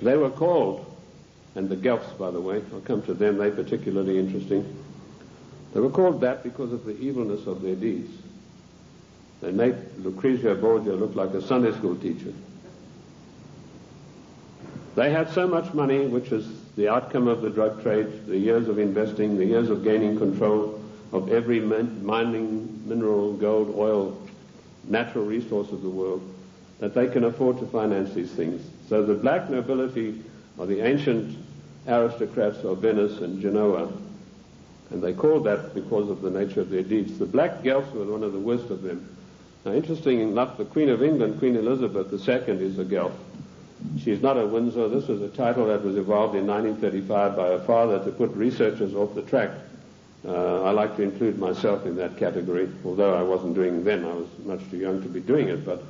They were called, and the Guelphs, by the way, I'll come to them, they're particularly interesting. They were called that because of the evilness of their deeds. They made Lucrezia Borgia look like a Sunday school teacher. They had so much money, which is the outcome of the drug trade, the years of investing, the years of gaining control of every mining, mineral, gold, oil, natural resource of the world, that they can afford to finance these things. So the black nobility are the ancient aristocrats of Venice and Genoa, and they called that because of the nature of their deeds. The black Guelphs were one of the worst of them. Now, interesting enough, the Queen of England, Queen Elizabeth II, is a Guelph. She's not a Windsor. This was a title that was evolved in 1935 by her father to put researchers off the track. I like to include myself in that category, although I wasn't doing it then. I was much too young to be doing it, but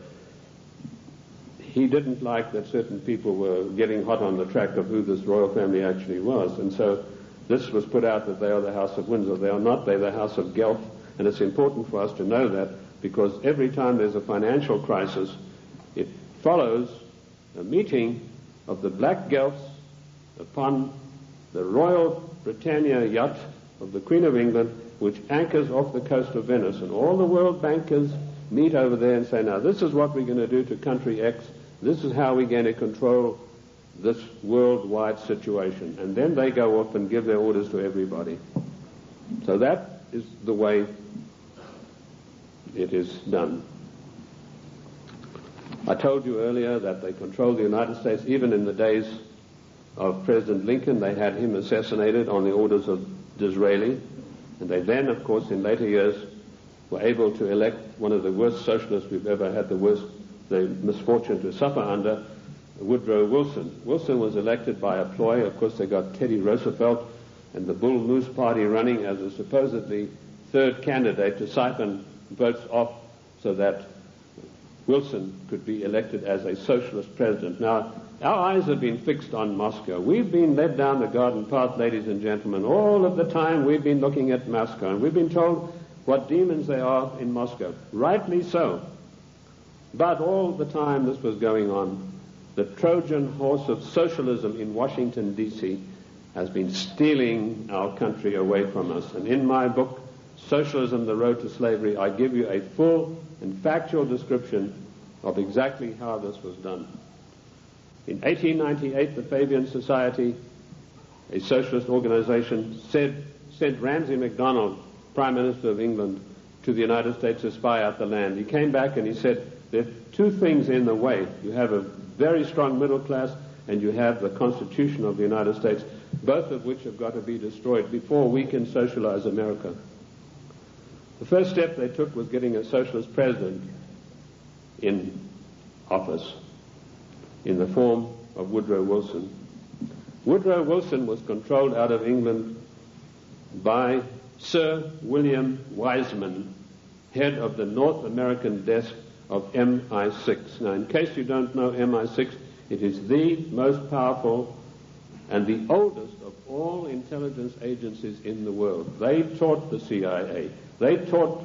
he didn't like that certain people were getting hot on the track of who this royal family actually was, and so this was put out that they are the House of Windsor. They are not. They're the House of Guelph, and it's important for us to know that, because every time there's a financial crisis, it follows a meeting of the black Guelphs upon the Royal Britannia yacht of the Queen of England, which anchors off the coast of Venice, and all the world bankers meet over there and say, now this is what we're going to do to country X, this is how we're going to control this worldwide situation, and then they go off and give their orders to everybody. So that is the way it is done. I told you earlier that they controlled the United States. Even in the days of President Lincoln, they had him assassinated on the orders of Disraeli, and they then, of course, in later years, were able to elect one of the worst socialists we've ever had the misfortune to suffer under, Woodrow Wilson. Wilson was elected by a ploy. Of course, they got Teddy Roosevelt and the Bull Moose Party running as a supposedly third candidate to siphon votes off so that Wilson could be elected as a socialist president. Now, our eyes have been fixed on Moscow. We've been led down the garden path, ladies and gentlemen. All of the time we've been looking at Moscow, and we've been told what demons they are in Moscow. Rightly so. But all the time this was going on, the Trojan horse of socialism in Washington, D.C. has been stealing our country away from us. And in my book, Socialism, The Road to Slavery, I give you a full and factual description of exactly how this was done. In 1898, the Fabian Society, a socialist organization, sent Ramsay MacDonald, Prime Minister of England, to the United States to spy out the land. He came back and he said, there are two things in the way. You have a very strong middle class, and you have the Constitution of the United States, both of which have got to be destroyed before we can socialize America. The first step they took was getting a socialist president in office in the form of Woodrow Wilson. Woodrow Wilson was controlled out of England by Sir William Wiseman, head of the North American desk of MI6. Now, in case you don't know MI6, it is the most powerful and the oldest of all intelligence agencies in the world. They taught the CIA. They taught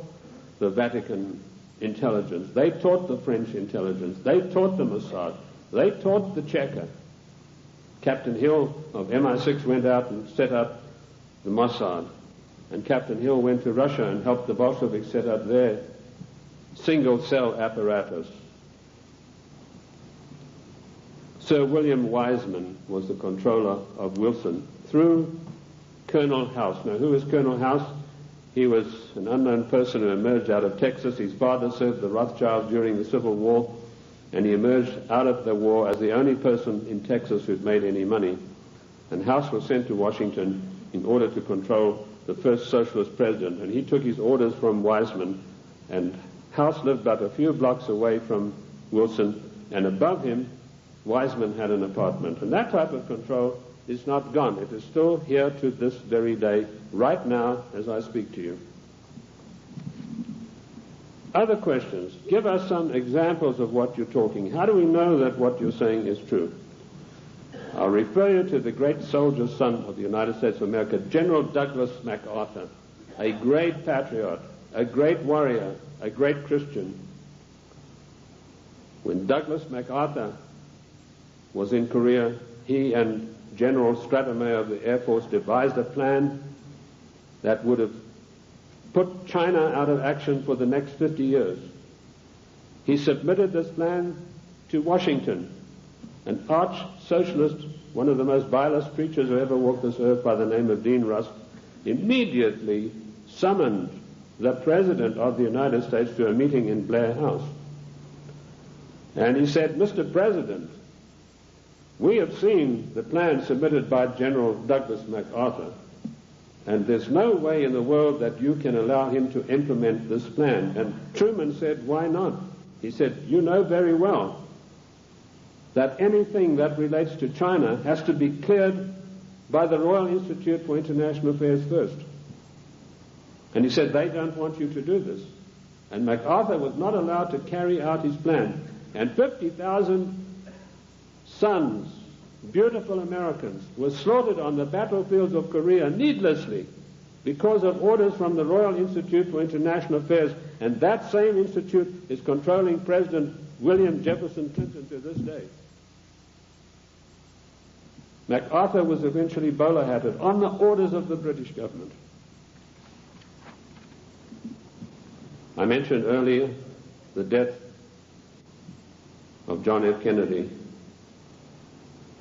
the Vatican intelligence. They taught the French intelligence. They taught the Mossad. They taught the Cheka. Captain Hill of MI6 went out and set up the Mossad. And Captain Hill went to Russia and helped the Bolsheviks set up their single-cell apparatus. Sir William Wiseman was the controller of Wilson through Colonel House. Now, who is Colonel House? He was an unknown person who emerged out of Texas. His father served the Rothschilds during the Civil War, and he emerged out of the war as the only person in Texas who'd made any money. And House was sent to Washington in order to control the first socialist president, and he took his orders from Wiseman, and House lived but a few blocks away from Wilson, and above him, Wiseman had an apartment. And that type of control is not gone. It is still here to this very day, right now, as I speak to you. Other questions? Give us some examples of what you're talking. How do we know that what you're saying is true? I'll refer you to the great soldier son of the United States of America, General Douglas MacArthur, a great patriot, a great warrior, a great Christian. When Douglas MacArthur was in Korea, he and General Stratemeyer of the Air Force devised a plan that would have put China out of action for the next 50 years. He submitted this plan to Washington, an arch-socialist, one of the most vilest creatures who ever walked this earth, by the name of Dean Rusk, immediately summoned the President of the United States to a meeting in Blair House. And he said, "Mr. President, we have seen the plan submitted by General Douglas MacArthur, and there's no way in the world that you can allow him to implement this plan." And Truman said, "Why not?" He said, "You know very well that anything that relates to China has to be cleared by the Royal Institute for International Affairs first." And he said, "They don't want you to do this." And MacArthur was not allowed to carry out his plan. And 50,000 sons, beautiful Americans, were slaughtered on the battlefields of Korea needlessly because of orders from the Royal Institute for International Affairs. And that same institute is controlling President William Jefferson Clinton to this day. MacArthur was eventually bowler-hatted on the orders of the British government. I mentioned earlier the death of John F. Kennedy.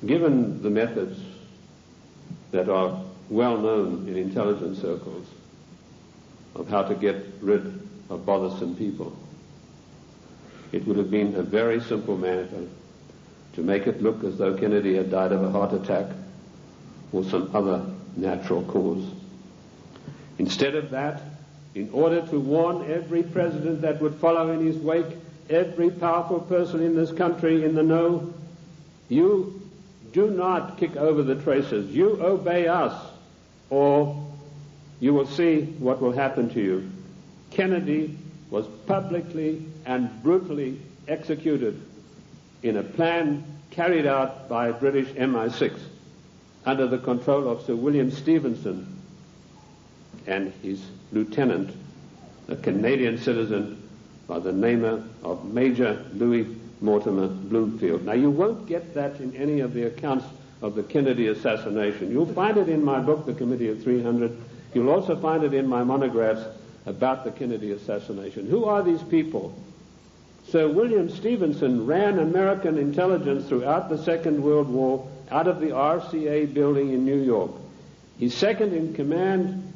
Given the methods that are well known in intelligence circles of how to get rid of bothersome people, it would have been a very simple matter to make it look as though Kennedy had died of a heart attack or some other natural cause. Instead of that, in order to warn every president that would follow in his wake, every powerful person in this country in the know, you do not kick over the traces. You obey us, or you will see what will happen to you. Kennedy was publicly and brutally executed in a plan carried out by British MI6 under the control of Sir William Stevenson and his lieutenant, a Canadian citizen by the name of Major Louis Mortimer Bloomfield. Now, you won't get that in any of the accounts of the Kennedy assassination. You'll find it in my book, The Committee of 300. You'll also find it in my monographs about the Kennedy assassination. Who are these people? Sir William Stevenson ran American intelligence throughout the Second World War out of the RCA building in New York. His second in command,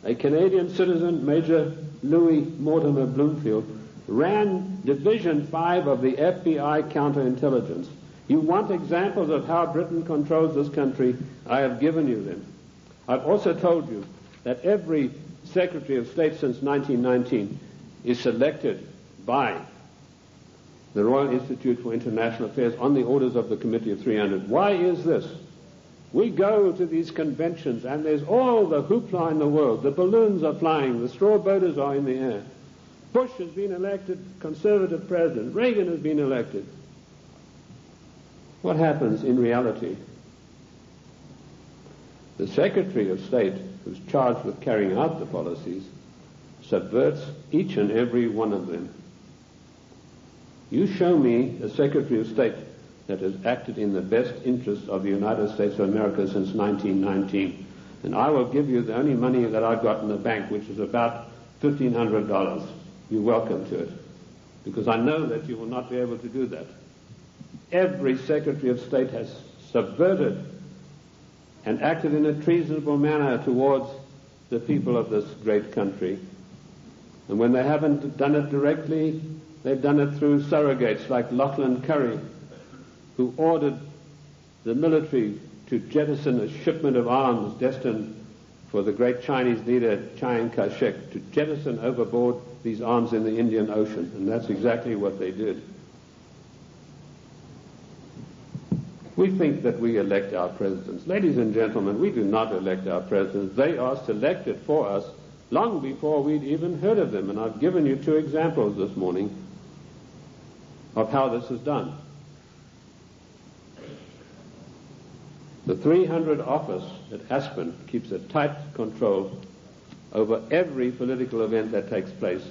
a Canadian citizen, Major Louis Mortimer Bloomfield, ran Division 5 of the FBI counterintelligence. You want examples of how Britain controls this country? I have given you them. I've also told you that every Secretary of State since 1919 is selected by the Royal Institute for International Affairs on the orders of the Committee of 300. Why is this? We go to these conventions and there's all the hoopla in the world. The balloons are flying, the straw boaters are in the air. Bush has been elected conservative president. Reagan has been elected. What happens in reality? The Secretary of State, who's charged with carrying out the policies, subverts each and every one of them. You show me a Secretary of State that has acted in the best interest of the United States of America since 1919, and I will give you the only money that I've got in the bank, which is about $1,500. You're welcome to it, because I know that you will not be able to do that. Every Secretary of State has subverted and acted in a treasonable manner towards the people of this great country. And when they haven't done it directly, they've done it through surrogates like Lachlan Curry, who ordered the military to jettison a shipment of arms destined for the great Chinese leader Chiang Kai-shek, to jettison overboard these arms in the Indian Ocean. And that's exactly what they did. We think that we elect our presidents. Ladies and gentlemen, we do not elect our presidents. They are selected for us long before we'd even heard of them. And I've given you two examples this morning of how this is done. The 300 office at Aspen keeps a tight control over every political event that takes place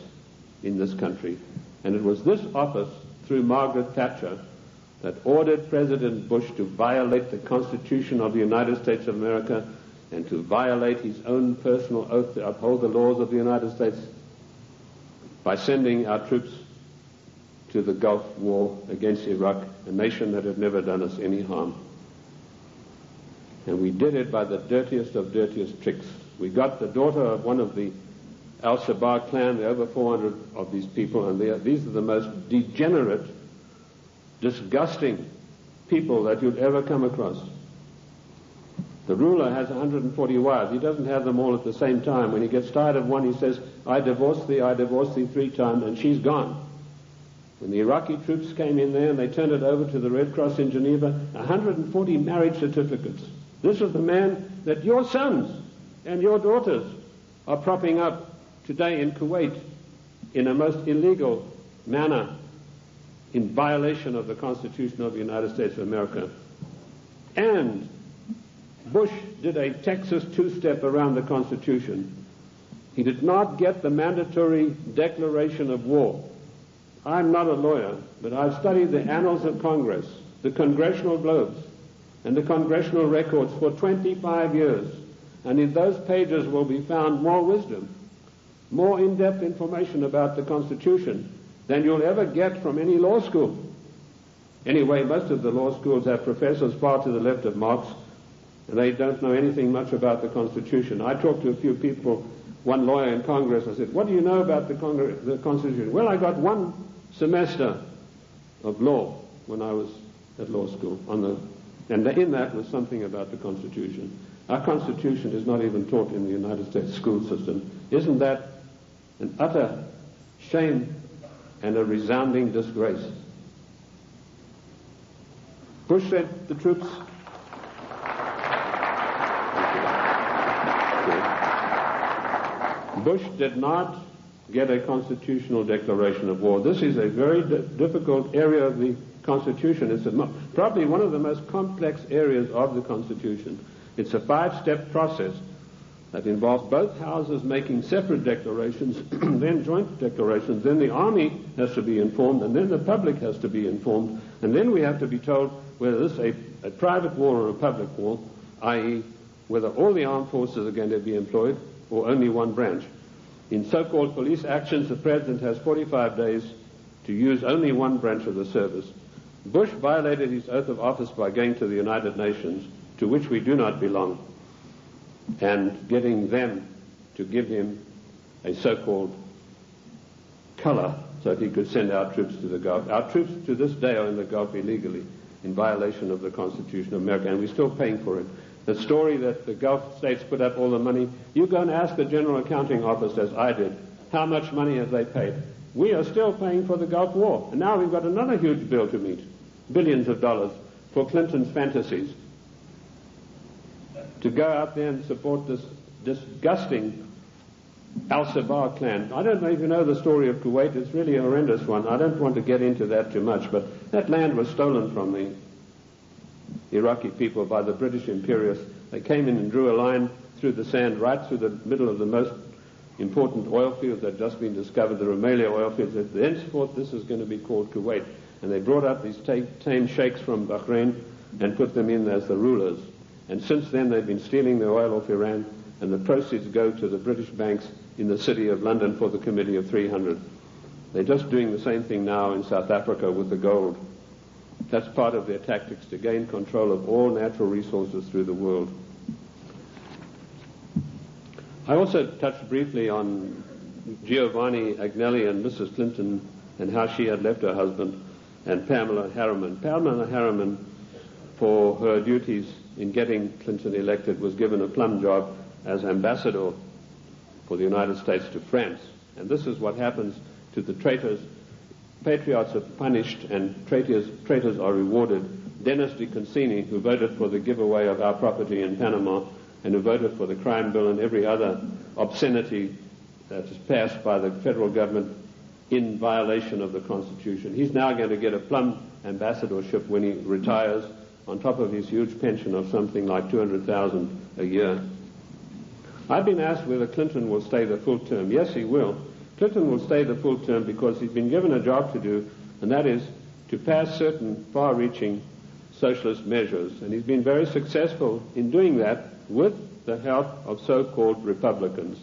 in this country. And it was this office, through Margaret Thatcher, that ordered President Bush to violate the Constitution of the United States of America and to violate his own personal oath to uphold the laws of the United States by sending our troops to the Gulf War against Iraq, a nation that had never done us any harm. And we did it by the dirtiest of dirtiest tricks. We got the daughter of one of the Al-Shabaab clan, there are over 400 of these people, and these are the most degenerate, disgusting people that you'd ever come across. The ruler has 140 wives. He doesn't have them all at the same time. When he gets tired of one, he says, I divorce thee 3 times, and she's gone. When the Iraqi troops came in there and they turned it over to the Red Cross in Geneva, 140 marriage certificates. This is the man that your sons and your daughters are propping up today in Kuwait in a most illegal manner, in violation of the Constitution of the United States of America. And Bush did a Texas two-step around the Constitution. He did not get the mandatory declaration of war. I'm not a lawyer, but I've studied the annals of Congress, the congressional globes, and the congressional records for 25 years. And in those pages will be found more wisdom, more in-depth information about the Constitution than you'll ever get from any law school. Anyway, most of the law schools have professors far to the left of Marx, and they don't know anything much about the Constitution. I talked to a few people, one lawyer in Congress, I said, what do you know about the Constitution? Well, I got 1 semester of law when I was at law school, and in that was something about the Constitution. Our Constitution is not even taught in the United States school system. Isn't that an utter shame and a resounding disgrace? Bush said the troops... Bush did not get a constitutional declaration of war. This is a very difficult area of the Constitution. It's probably one of the most complex areas of the Constitution. It's a 5-step process that involves both houses making separate declarations, then joint declarations, then the army has to be informed, and then the public has to be informed, and then we have to be told whether this is a private war or a public war, i.e. whether all the armed forces are going to be employed or only one branch. In so-called police actions, the President has 45 days to use only one branch of the service. Bush violated his oath of office by going to the United Nations, to which we do not belong, and getting them to give him a so-called color so that he could send our troops to the Gulf. Our troops to this day are in the Gulf illegally, in violation of the Constitution of America, and we're still paying for it. The story that the Gulf states put up all the money, you go and ask the General Accounting Office, as I did, how much money have they paid? We are still paying for the Gulf War, and now we've got another huge bill to meet, billions of dollars, for Clinton's fantasies. To go out there and support this disgusting Al-Shabaab clan. I don't know if you know the story of Kuwait. It's really a horrendous one. I don't want to get into that too much, but that land was stolen from the Iraqi people by the British imperialists. They came in and drew a line through the sand right through the middle of the most important oil fields that had just been discovered, the Rumelia oil fields. Thenceforth, this is going to be called Kuwait. And they brought up these tame sheikhs from Bahrain and put them in as the rulers. And since then, they've been stealing the oil off Iran, and the proceeds go to the British banks in the city of London for the Committee of 300. They're just doing the same thing now in South Africa with the gold. That's part of their tactics to gain control of all natural resources through the world. I also touched briefly on Giovanni Agnelli and Mrs. Clinton and how she had left her husband, and Pamela Harriman. Pamela Harriman, for her duties in getting Clinton elected, was given a plum job as ambassador for the United States to France. And this is what happens to the traitors. Patriots are punished and traitors are rewarded. Dennis DeConcini, who voted for the giveaway of our property in Panama and who voted for the crime bill and every other obscenity that is passed by the federal government in violation of the Constitution, he's now going to get a plum ambassadorship when he retires, on top of his huge pension of something like $200,000 a year. I've been asked whether Clinton will stay the full term. Yes, he will. Clinton will stay the full term because he's been given a job to do, and that is to pass certain far-reaching socialist measures. And he's been very successful in doing that with the help of so-called Republicans.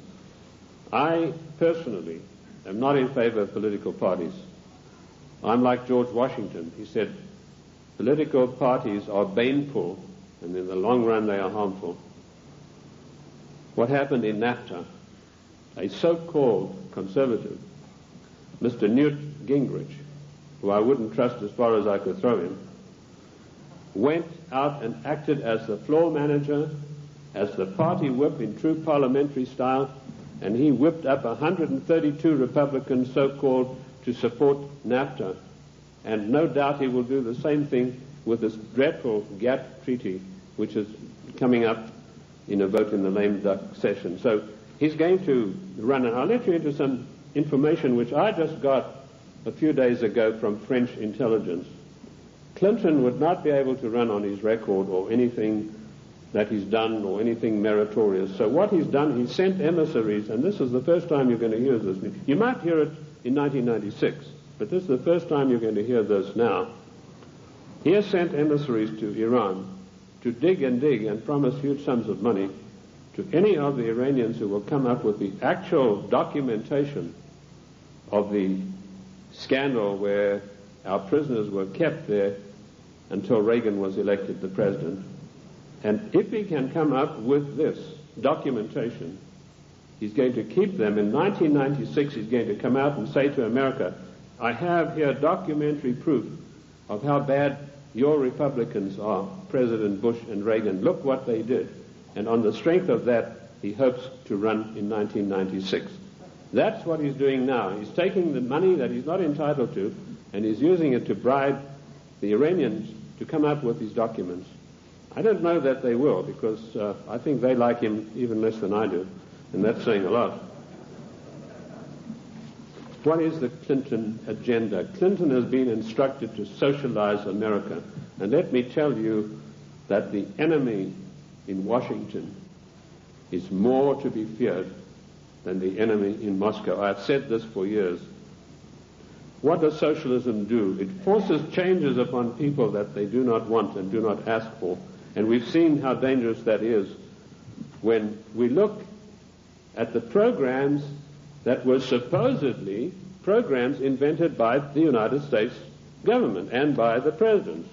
I personally am not in favor of political parties. I'm like George Washington. He said, political parties are baneful, and in the long run they are harmful. What happened in NAFTA? A so-called conservative, Mr. Newt Gingrich, who I wouldn't trust as far as I could throw him, went out and acted as the floor manager, as the party whip in true parliamentary style, and he whipped up 132 Republicans, so-called, to support NAFTA. And no doubt he will do the same thing with this dreadful GATT treaty, which is coming up in a vote in the lame duck session. So he's going to run, and I'll let you into some information which I just got a few days ago from French intelligence. Clinton would not be able to run on his record or anything that he's done or anything meritorious. So what he's done, he sent emissaries, and this is the first time you're going to hear this. You might hear it in 1996, but this is the first time you're going to hear this now. He has sent emissaries to Iran to dig and promise huge sums of money to any of the Iranians who will come up with the actual documentation of the scandal where our prisoners were kept there until Reagan was elected the president. And if he can come up with this documentation, he's going to keep them. In 1996, he's going to come out and say to America, I have here documentary proof of how bad your Republicans are, President Bush and Reagan. Look what they did. And on the strength of that, he hopes to run in 1996. That's what he's doing now. He's taking the money that he's not entitled to, and he's using it to bribe the Iranians to come up with these documents. I don't know that they will, because I think they like him even less than I do, and that's saying a lot. What is the Clinton agenda? Clinton has been instructed to socialize America, and let me tell you that the enemy in Washington is more to be feared than the enemy in Moscow. I've said this for years. What does socialism do? It forces changes upon people that they do not want and do not ask for. And we've seen how dangerous that is when we look at the programs that were supposedly programs invented by the United States government and by the presidents.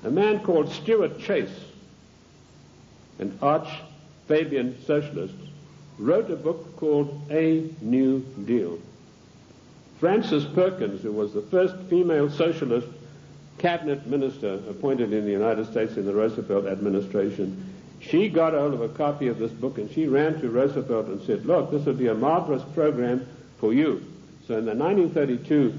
A man called Stuart Chase, an arch-Fabian socialist, wrote a book called A New Deal. Frances Perkins, who was the first female socialist cabinet minister appointed in the United States in the Roosevelt administration, she got hold of a copy of this book and she ran to Roosevelt and said, look, this would be a marvelous program for you. So in the 1932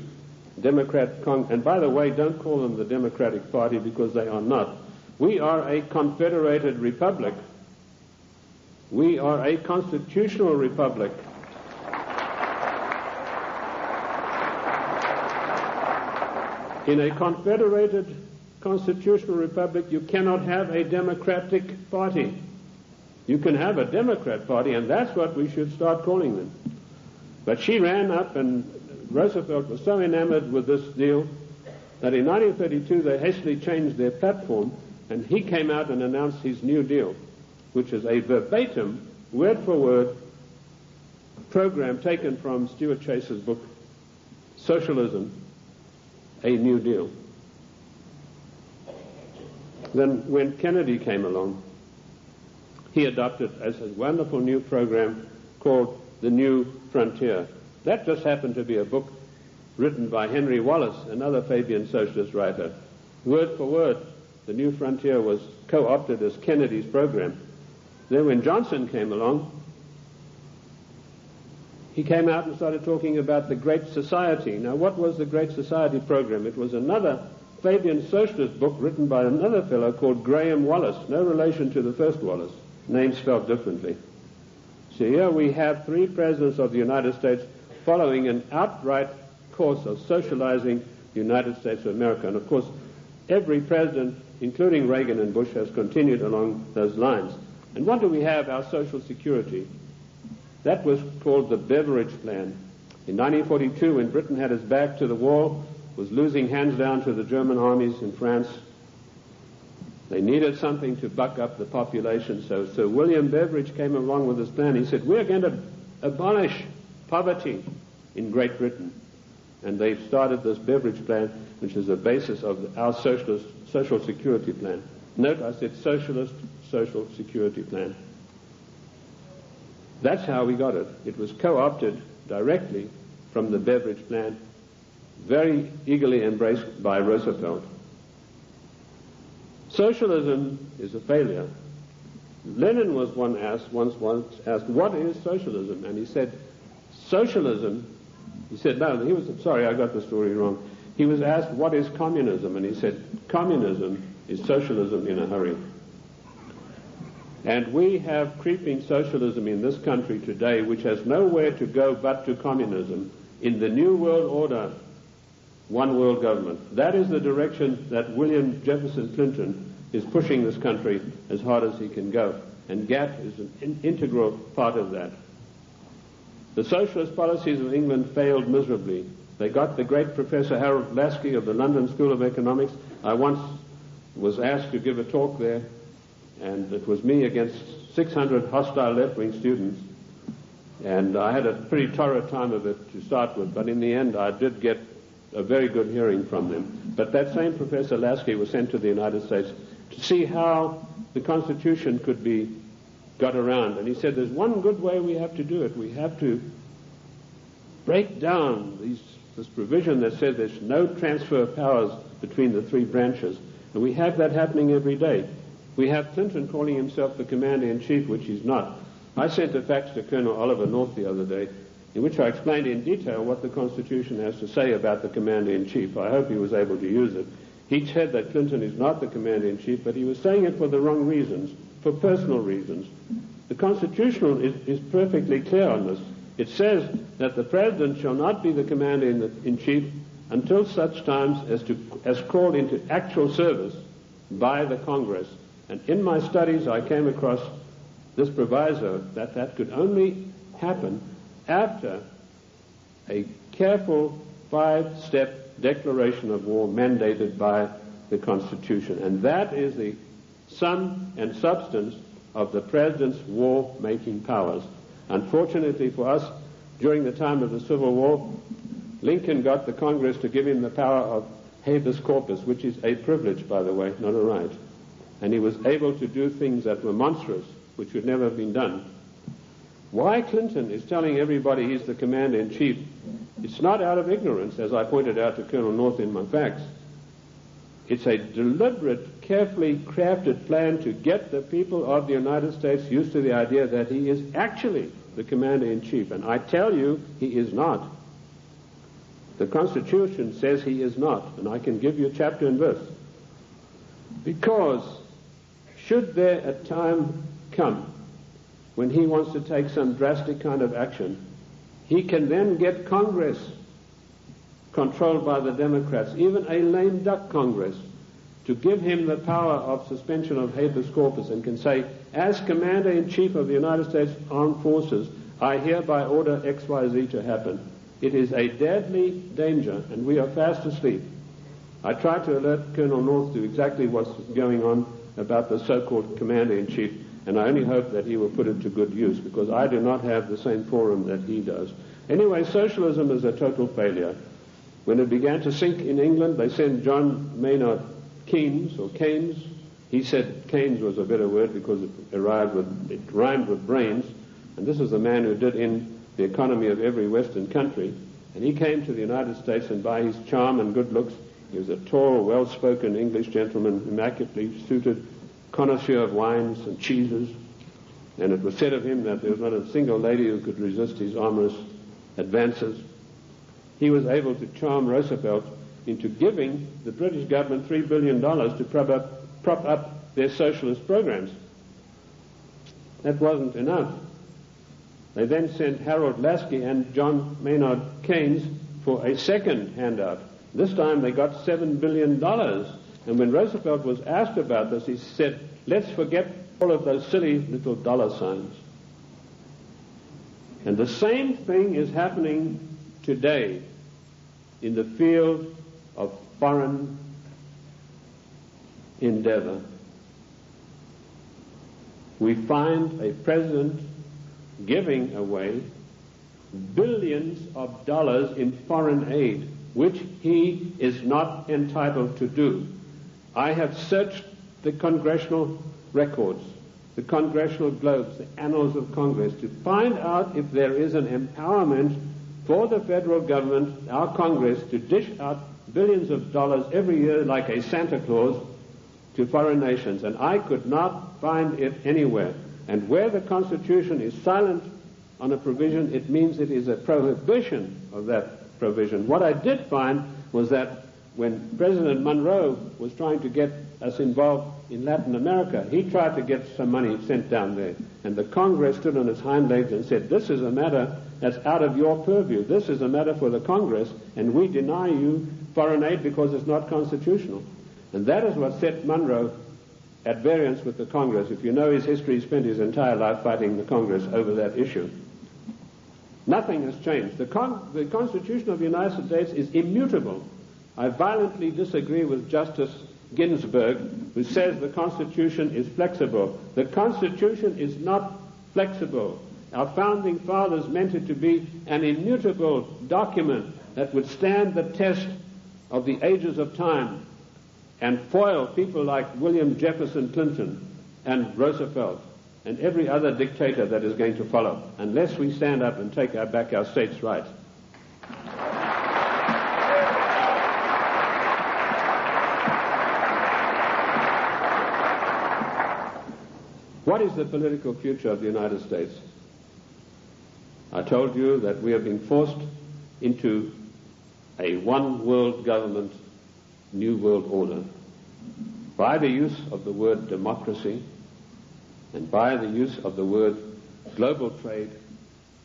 Democrat and by the way, don't call them the Democratic Party because they are not. We are a confederated republic. We are a constitutional republic. In a confederated constitutional republic, you cannot have a Democratic Party. You can have a Democrat Party, and that's what we should start calling them. But she ran up, and Roosevelt was so enamored with this deal that in 1932 they hastily changed their platform, and he came out and announced his New Deal, which is a verbatim, word-for-word program taken from Stuart Chase's book, Socialism, A New Deal. Then when Kennedy came along, he adopted a wonderful new program called The New Frontier. That just happened to be a book written by Henry Wallace, another Fabian socialist writer. Word for word, The New Frontier was co-opted as Kennedy's program. Then when Johnson came along, he came out and started talking about the Great Society. Now, what was the Great Society program? It was another Fabian socialist book written by another fellow called Graham Wallace, no relation to the first Wallace, name spelled differently. So here we have three presidents of the United States following an outright course of socializing the United States of America. And of course, every president, including Reagan and Bush, has continued along those lines. And what do we have? Our Social Security. That was called the Beveridge Plan. In 1942, when Britain had its back to the wall, was losing hands down to the German armies in France, they needed something to buck up the population. So Sir William Beveridge came along with this plan. He said, we're going to abolish poverty in Great Britain. and they've started this beverage plan, which is the basis of our socialist social security plan. Note, I said socialist social security plan. That's how we got it. It was co-opted directly from the beverage plan, very eagerly embraced by Roosevelt. Socialism is a failure. Lenin was once asked, what is socialism? And he said, socialism, sorry, I got the story wrong. He was asked, what is communism? And he said, communism is socialism in a hurry. And we have creeping socialism in this country today, which has nowhere to go but to communism. In the New World Order, one world government. That is the direction that William Jefferson Clinton is pushing this country as hard as he can go. And GATT is an integral part of that. The socialist policies of England failed miserably. They got the great Professor Harold Lasky of the London School of Economics. I once was asked to give a talk there, and it was me against 600 hostile left-wing students. And I had a pretty torrid time of it to start with, but in the end I did get a very good hearing from them. But that same Professor Lasky was sent to the United States to see how the Constitution could be got around. And he said, there's one good way we have to do it. We have to break down this provision that says there's no transfer of powers between the three branches. And we have that happening every day. We have Clinton calling himself the Commander-in-Chief, which he's not. I sent a fax to Colonel Oliver North the other day, in which I explained in detail what the Constitution has to say about the Commander-in-Chief. I hope he was able to use it. He said that Clinton is not the Commander-in-Chief, but he was saying it for the wrong reasons, for personal reasons. The Constitution is perfectly clear on this. It says that the President shall not be the Commander-in-Chief until such times as called into actual service by the Congress. And in my studies I came across this proviso that could only happen after a careful 5-step declaration of war mandated by the Constitution. And that is the sum and substance of the President's war-making powers. Unfortunately for us, during the time of the Civil War, Lincoln got the Congress to give him the power of habeas corpus, which is a privilege, by the way, not a right. And he was able to do things that were monstrous, which would never have been done. Why Clinton is telling everybody he's the Commander-in-Chief, it's not out of ignorance, as I pointed out to Colonel North in my facts. It's a deliberate, carefully crafted plan to get the people of the United States used to the idea that he is actually the Commander-in-Chief. And I tell you, he is not. The Constitution says he is not, and I can give you chapter and verse. Because should there a time come when he wants to take some drastic kind of action, he can then get Congress controlled by the Democrats, even a lame duck Congress, to give him the power of suspension of habeas corpus, and can say, as Commander-in-Chief of the United States Armed Forces, I hereby order XYZ to happen. It is a deadly danger, and we are fast asleep. I tried to alert Colonel North to exactly what's going on about the so-called Commander-in-Chief, and I only hope that he will put it to good use, because I do not have the same forum that he does. Anyway, socialism is a total failure. When it began to sink in England, they sent John Maynard Keynes, or Keynes. He said Keynes was a better word because it rhymed with brains, and this is the man who did in the economy of every Western country. And he came to the United States, and by his charm and good looks, he was a tall, well-spoken English gentleman, immaculately suited, connoisseur of wines and cheeses. And it was said of him that there was not a single lady who could resist his amorous advances. He was able to charm Roosevelt into giving the British government $3 billion to prop up their socialist programs. That wasn't enough. They then sent Harold Lasky and John Maynard Keynes for a second handout. This time they got $7 billion. And when Roosevelt was asked about this, he said, let's forget all of those silly little dollar signs. And the same thing is happening today in the field of foreign endeavor. We find a president giving away billions of dollars in foreign aid, which he is not entitled to do. I have searched the congressional records, the congressional globes, the annals of Congress, to find out if there is an empowerment for the federal government, our Congress, to dish out billions of dollars every year like a Santa Claus to foreign nations. And I could not find it anywhere. And where the Constitution is silent on a provision, it means it is a prohibition of that provision. What I did find was that when President Monroe was trying to get us involved in Latin America, he tried to get some money sent down there. And the Congress stood on its hind legs and said, this is a matter that's out of your purview. This is a matter for the Congress, and we deny you foreign aid because it's not constitutional. And that is what set Monroe at variance with the Congress. If you know his history, he spent his entire life fighting the Congress over that issue. Nothing has changed. The Constitution of the United States is immutable. I violently disagree with Justice Ginsburg, who says the Constitution is flexible. The Constitution is not flexible. Our founding fathers meant it to be an immutable document that would stand the test of the ages of time and foil people like William Jefferson Clinton and Roosevelt and every other dictator that is going to follow, unless we stand up and take back our states' rights. What is the political future of the United States? I told you that we are being forced into a one-world government, new world order, by the use of the word democracy and by the use of the word global trade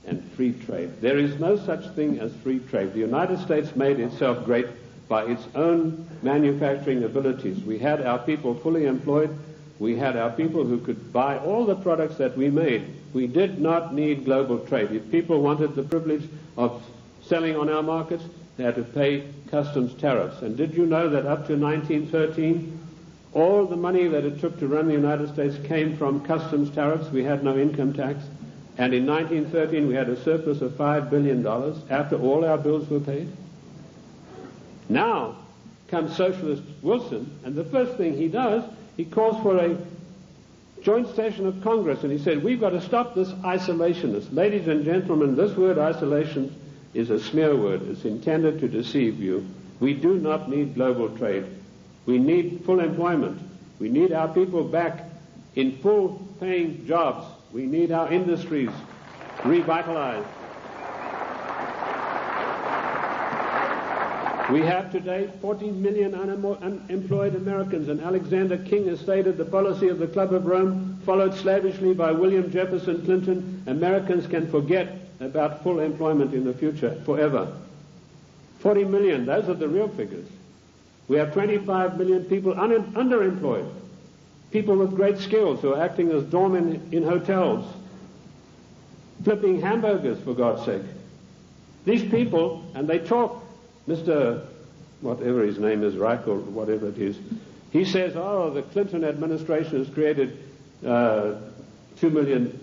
and free trade. There is no such thing as free trade. The United States made itself great by its own manufacturing abilities. We had our people fully employed. We had our people who could buy all the products that we made. We did not need global trade. If people wanted the privilege of selling on our markets, they had to pay customs tariffs. And did you know that up to 1913, all the money that it took to run the United States came from customs tariffs? We had no income tax. And in 1913, we had a surplus of $5 billion after all our bills were paid. Now comes Socialist Wilson, and the first thing he does, he calls for a joint session of Congress, and he said, we've got to stop this isolationist. Ladies and gentlemen, this word isolation is a smear word. It's intended to deceive you. We do not need global trade. We need full employment. We need our people back in full-paying jobs. We need our industries revitalized. We have today 40 million unemployed Americans, and Alexander King has stated the policy of the Club of Rome, followed slavishly by William Jefferson Clinton. Americans can forget about full employment in the future forever. 40 million, those are the real figures. We have 25 million people underemployed, people with great skills who are acting as doormen in hotels, flipping hamburgers, for God's sake. These people, and they talk, Mr. whatever his name is, Reich or whatever it is, he says, oh, the Clinton administration has created 2 million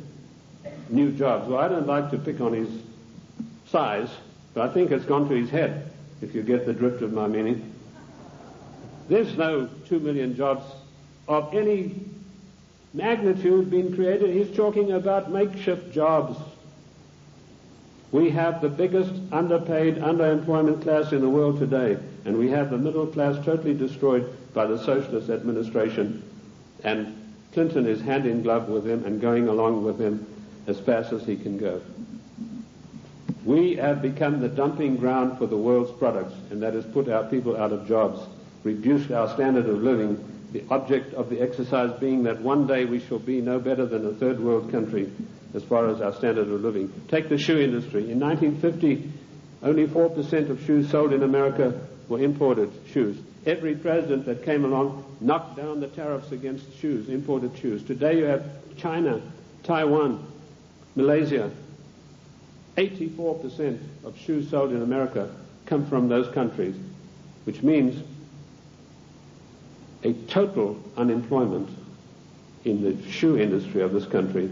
new jobs. Well, I don't like to pick on his size, but I think it's gone to his head, if you get the drift of my meaning. There's no 2 million jobs of any magnitude being created. He's talking about makeshift jobs. We have the biggest underpaid, underemployment class in the world today, and we have the middle class totally destroyed by the Socialist administration, and Clinton is hand in glove with him and going along with him as fast as he can go. We have become the dumping ground for the world's products, and that has put our people out of jobs, reduced our standard of living, the object of the exercise being that one day we shall be no better than a third world country as far as our standard of living. Take the shoe industry. In 1950, only 4% of shoes sold in America were imported shoes. Every president that came along knocked down the tariffs against shoes, imported shoes. Today you have China, Taiwan, Malaysia. 84% of shoes sold in America come from those countries, which means a total unemployment in the shoe industry of this country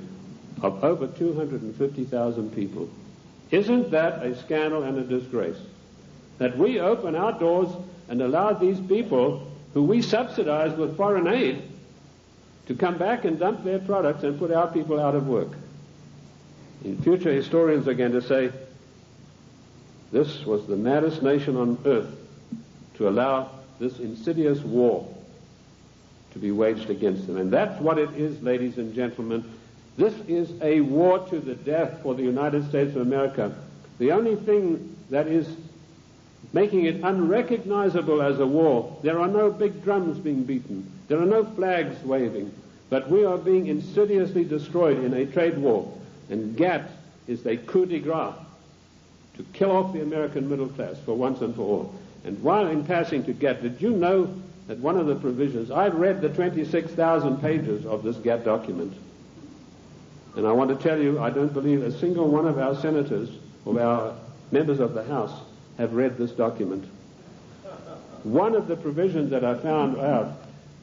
of over 250,000 people. Isn't that a scandal and a disgrace? That we open our doors and allow these people who we subsidize with foreign aid to come back and dump their products and put our people out of work. In future, historians are going to say, this was the maddest nation on earth to allow this insidious war to be waged against them. And that's what it is, ladies and gentlemen. This is a war to the death for the United States of America. The only thing that is making it unrecognizable as a war, there are no big drums being beaten, there are no flags waving, but we are being insidiously destroyed in a trade war. And GATT is a coup de grace to kill off the American middle class for once and for all. And while in passing to GATT, did you know that one of the provisions, I've read the 26,000 pages of this GATT document, and I want to tell you, I don't believe a single one of our senators or our members of the House have read this document. One of the provisions that I found out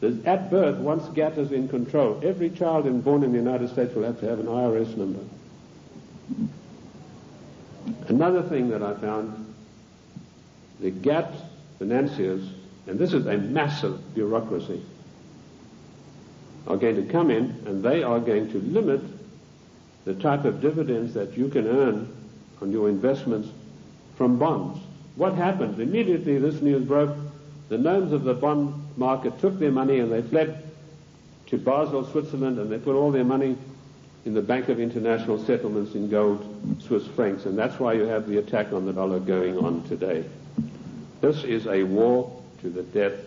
is at birth, once GATT is in control, every child born in the United States will have to have an IRS number. Another thing that I found, the GATT financiers, and this is a massive bureaucracy, are going to come in and they are going to limit the type of dividends that you can earn on your investments from bonds. What happened? Immediately this news broke, the gnomes of the bond market took their money and they fled to Basel, Switzerland, and they put all their money in the Bank of International Settlements in gold, Swiss francs, and that's why you have the attack on the dollar going on today. This is a war to the death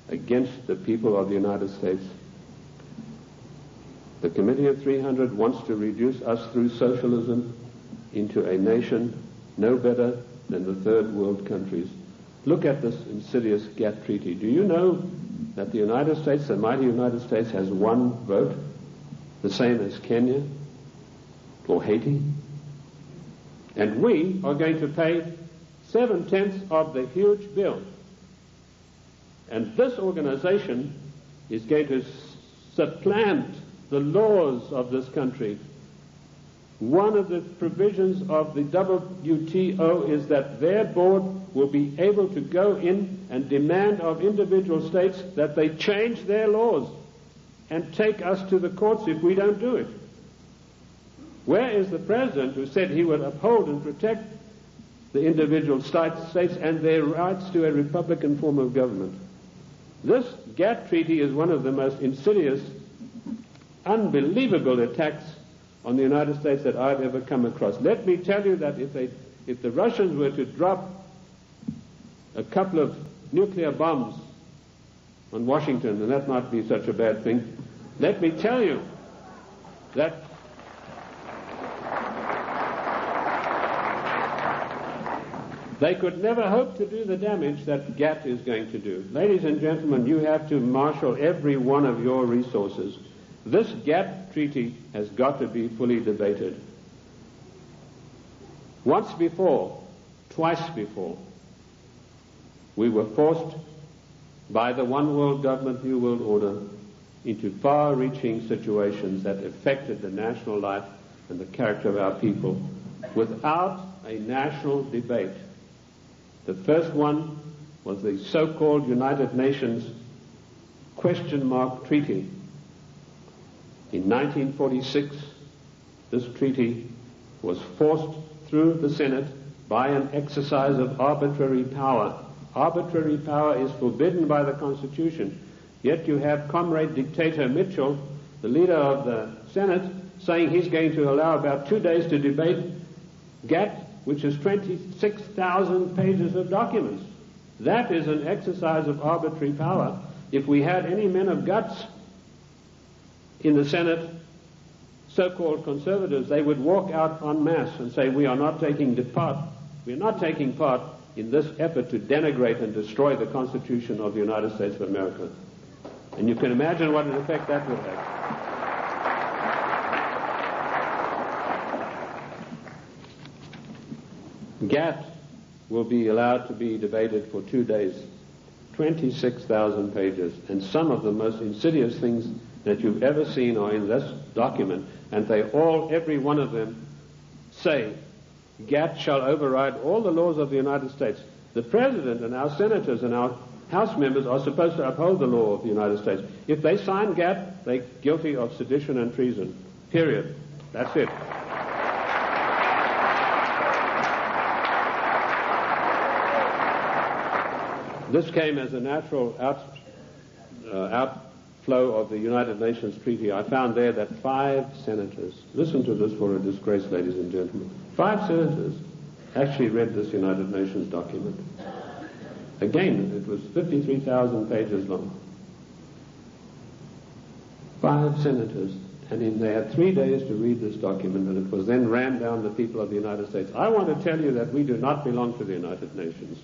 against the people of the United States. The Committee of 300 wants to reduce us through socialism into a nation no better than the third world countries. Look at this insidious GATT treaty. Do you know that the United States, the mighty United States, has one vote, the same as Kenya or Haiti? And we are going to pay 7/10 of the huge bill. And this organization is going to supplant the laws of this country. One of the provisions of the WTO is that their board will be able to go in and demand of individual states that they change their laws and take us to the courts if we don't do it. Where is the president who said he would uphold and protect the individual states and their rights to a republican form of government? This GATT treaty is one of the most insidious, unbelievable attacks on the United States that I've ever come across. Let me tell you that if the Russians were to drop a couple of nuclear bombs on Washington, and that might be such a bad thing, let me tell you that they could never hope to do the damage that GATT is going to do. Ladies and gentlemen, you have to marshal every one of your resources. This GATT treaty has got to be fully debated. Once before, twice before, we were forced by the one world government, new world order into far-reaching situations that affected the national life and the character of our people without a national debate. The first one was the so-called United Nations question mark treaty. In 1946, this treaty was forced through the Senate by an exercise of arbitrary power. Arbitrary power is forbidden by the Constitution. Yet you have Comrade Dictator Mitchell, the leader of the Senate, saying he's going to allow about 2 days to debate GATT, which is 26,000 pages of documents. That is an exercise of arbitrary power. If we had any men of guts in the Senate, so-called conservatives, they would walk out en masse and say, we are not taking part in this effort to denigrate and destroy the Constitution of the United States of America. And you can imagine what an effect that would have. GATT will be allowed to be debated for 2 days, 26,000 pages, and some of the most insidious things that you've ever seen are in this document, and they all, every one of them, say GATT shall override all the laws of the United States. The President and our senators and our House members are supposed to uphold the law of the United States. If they sign GATT, they're guilty of sedition and treason. Period. That's it. This came as a natural outflow of the United Nations Treaty. I found there that 5 senators, listen to this for a disgrace, ladies and gentlemen, 5 senators actually read this United Nations document. Again, it was 53,000 pages long. 5 senators, and they had 3 days to read this document, and it was then rammed down the people of the United States. I want to tell you that we do not belong to the United Nations.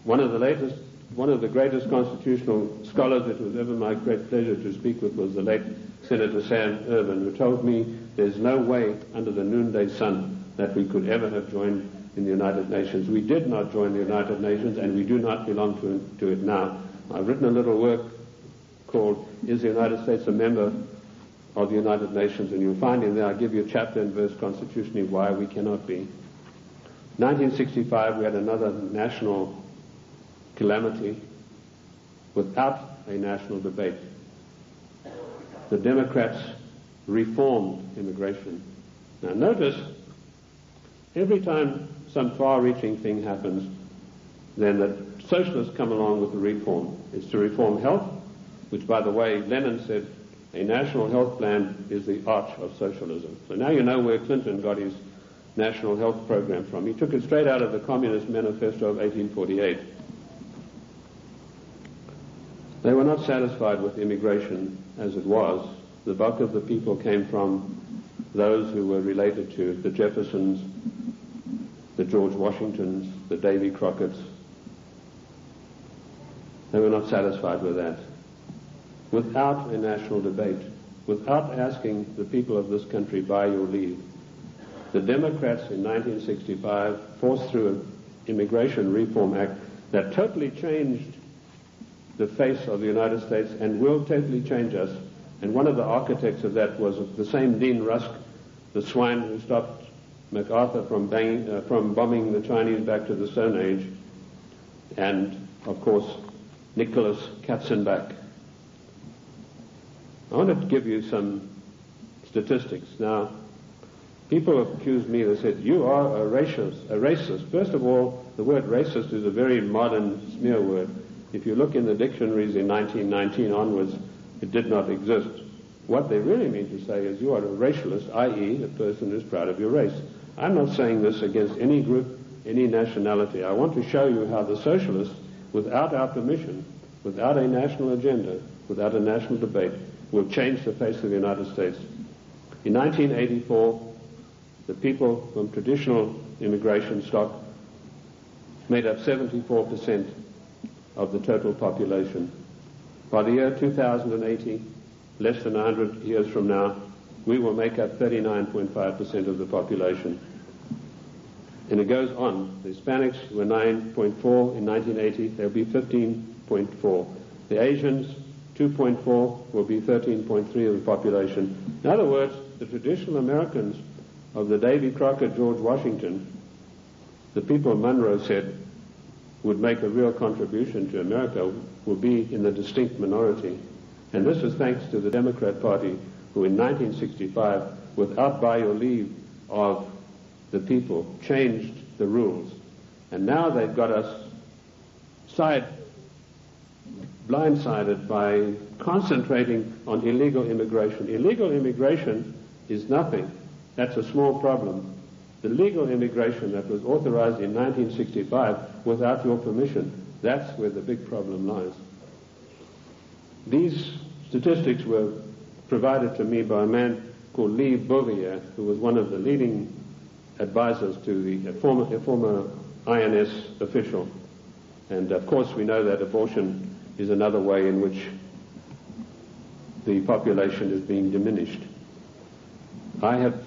One of the greatest constitutional scholars it was ever my great pleasure to speak with was the late Senator Sam Ervin, who told me there's no way under the noonday sun that we could ever have joined in the United Nations. We did not join the United Nations, and we do not belong to it now. I've written a little work called Is the United States a Member of the United Nations? And you'll find in there I give you chapter and verse constitutionally why we cannot be. 1965 we had another national calamity without a national debate. The Democrats reformed immigration. Now notice, every time some far-reaching thing happens, then the socialists come along with the reform. It's to reform health, which, by the way, Lenin said a national health plan is the arch of socialism. So now you know where Clinton got his national health program from. He took it straight out of the Communist Manifesto of 1848. They were not satisfied with immigration as it was. The bulk of the people came from those who were related to the Jeffersons, the George Washingtons, the Davy Crockett's. They were not satisfied with that. Without a national debate, without asking the people of this country by your leave, the Democrats in 1965 forced through an Immigration Reform Act that totally changed the face of the United States and will totally change us. And one of the architects of that was the same Dean Rusk, the swine who stopped MacArthur from bombing the Chinese back to the Stone Age, and, of course, Nicholas Katzenbach. I want to give you some statistics. Now, people have accused me, they said, you are a racist. First of all, the word racist is a very modern smear word. If you look in the dictionaries in 1919 onwards, it did not exist. What they really mean to say is you are a racialist, i.e. a person who's proud of your race. I'm not saying this against any group, any nationality. I want to show you how the socialists, without our permission, without a national agenda, without a national debate, will change the face of the United States. In 1984, the people from traditional immigration stock made up 74% of the total population. By the year 2080, less than 100 years from now, we will make up 39.5% of the population. And it goes on. The Hispanics were 9.4 in 1980. They'll be 15.4. The Asians, 2.4, will be 13.3 of the population. In other words, the traditional Americans of the Davy Crockett, George Washington, the people Monroe said would make a real contribution to America, will be in the distinct minority. And this is thanks to the Democrat Party, who in 1965, without by your leave of the people, changed the rules. And now they've got us blindsided by concentrating on illegal immigration. Illegal immigration is nothing. That's a small problem. The legal immigration that was authorized in 1965 without your permission, that's where the big problem lies. These statistics were provided to me by a man called Lee Bouvier, who was one of the leading advisors to a former INS official. And of course we know that abortion is another way in which the population is being diminished. I have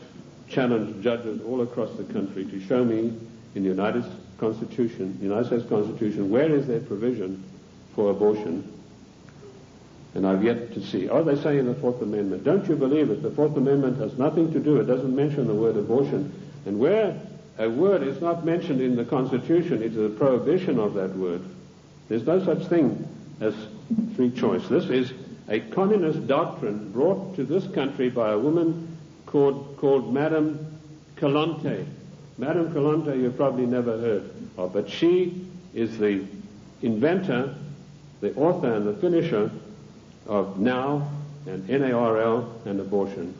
challenged judges all across the country to show me in the United States Constitution, where is there provision for abortion? And I've yet to see. Oh, they say in the Fourth Amendment. Don't you believe it? The Fourth Amendment has nothing to do. It doesn't mention the word abortion. And where a word is not mentioned in the Constitution, it is a prohibition of that word. There's no such thing as free choice. This is a communist doctrine brought to this country by a woman called Madame Calonte. Madame Calonte you've probably never heard of, but she is the inventor, the author and the finisher of NOW and NARL and abortion.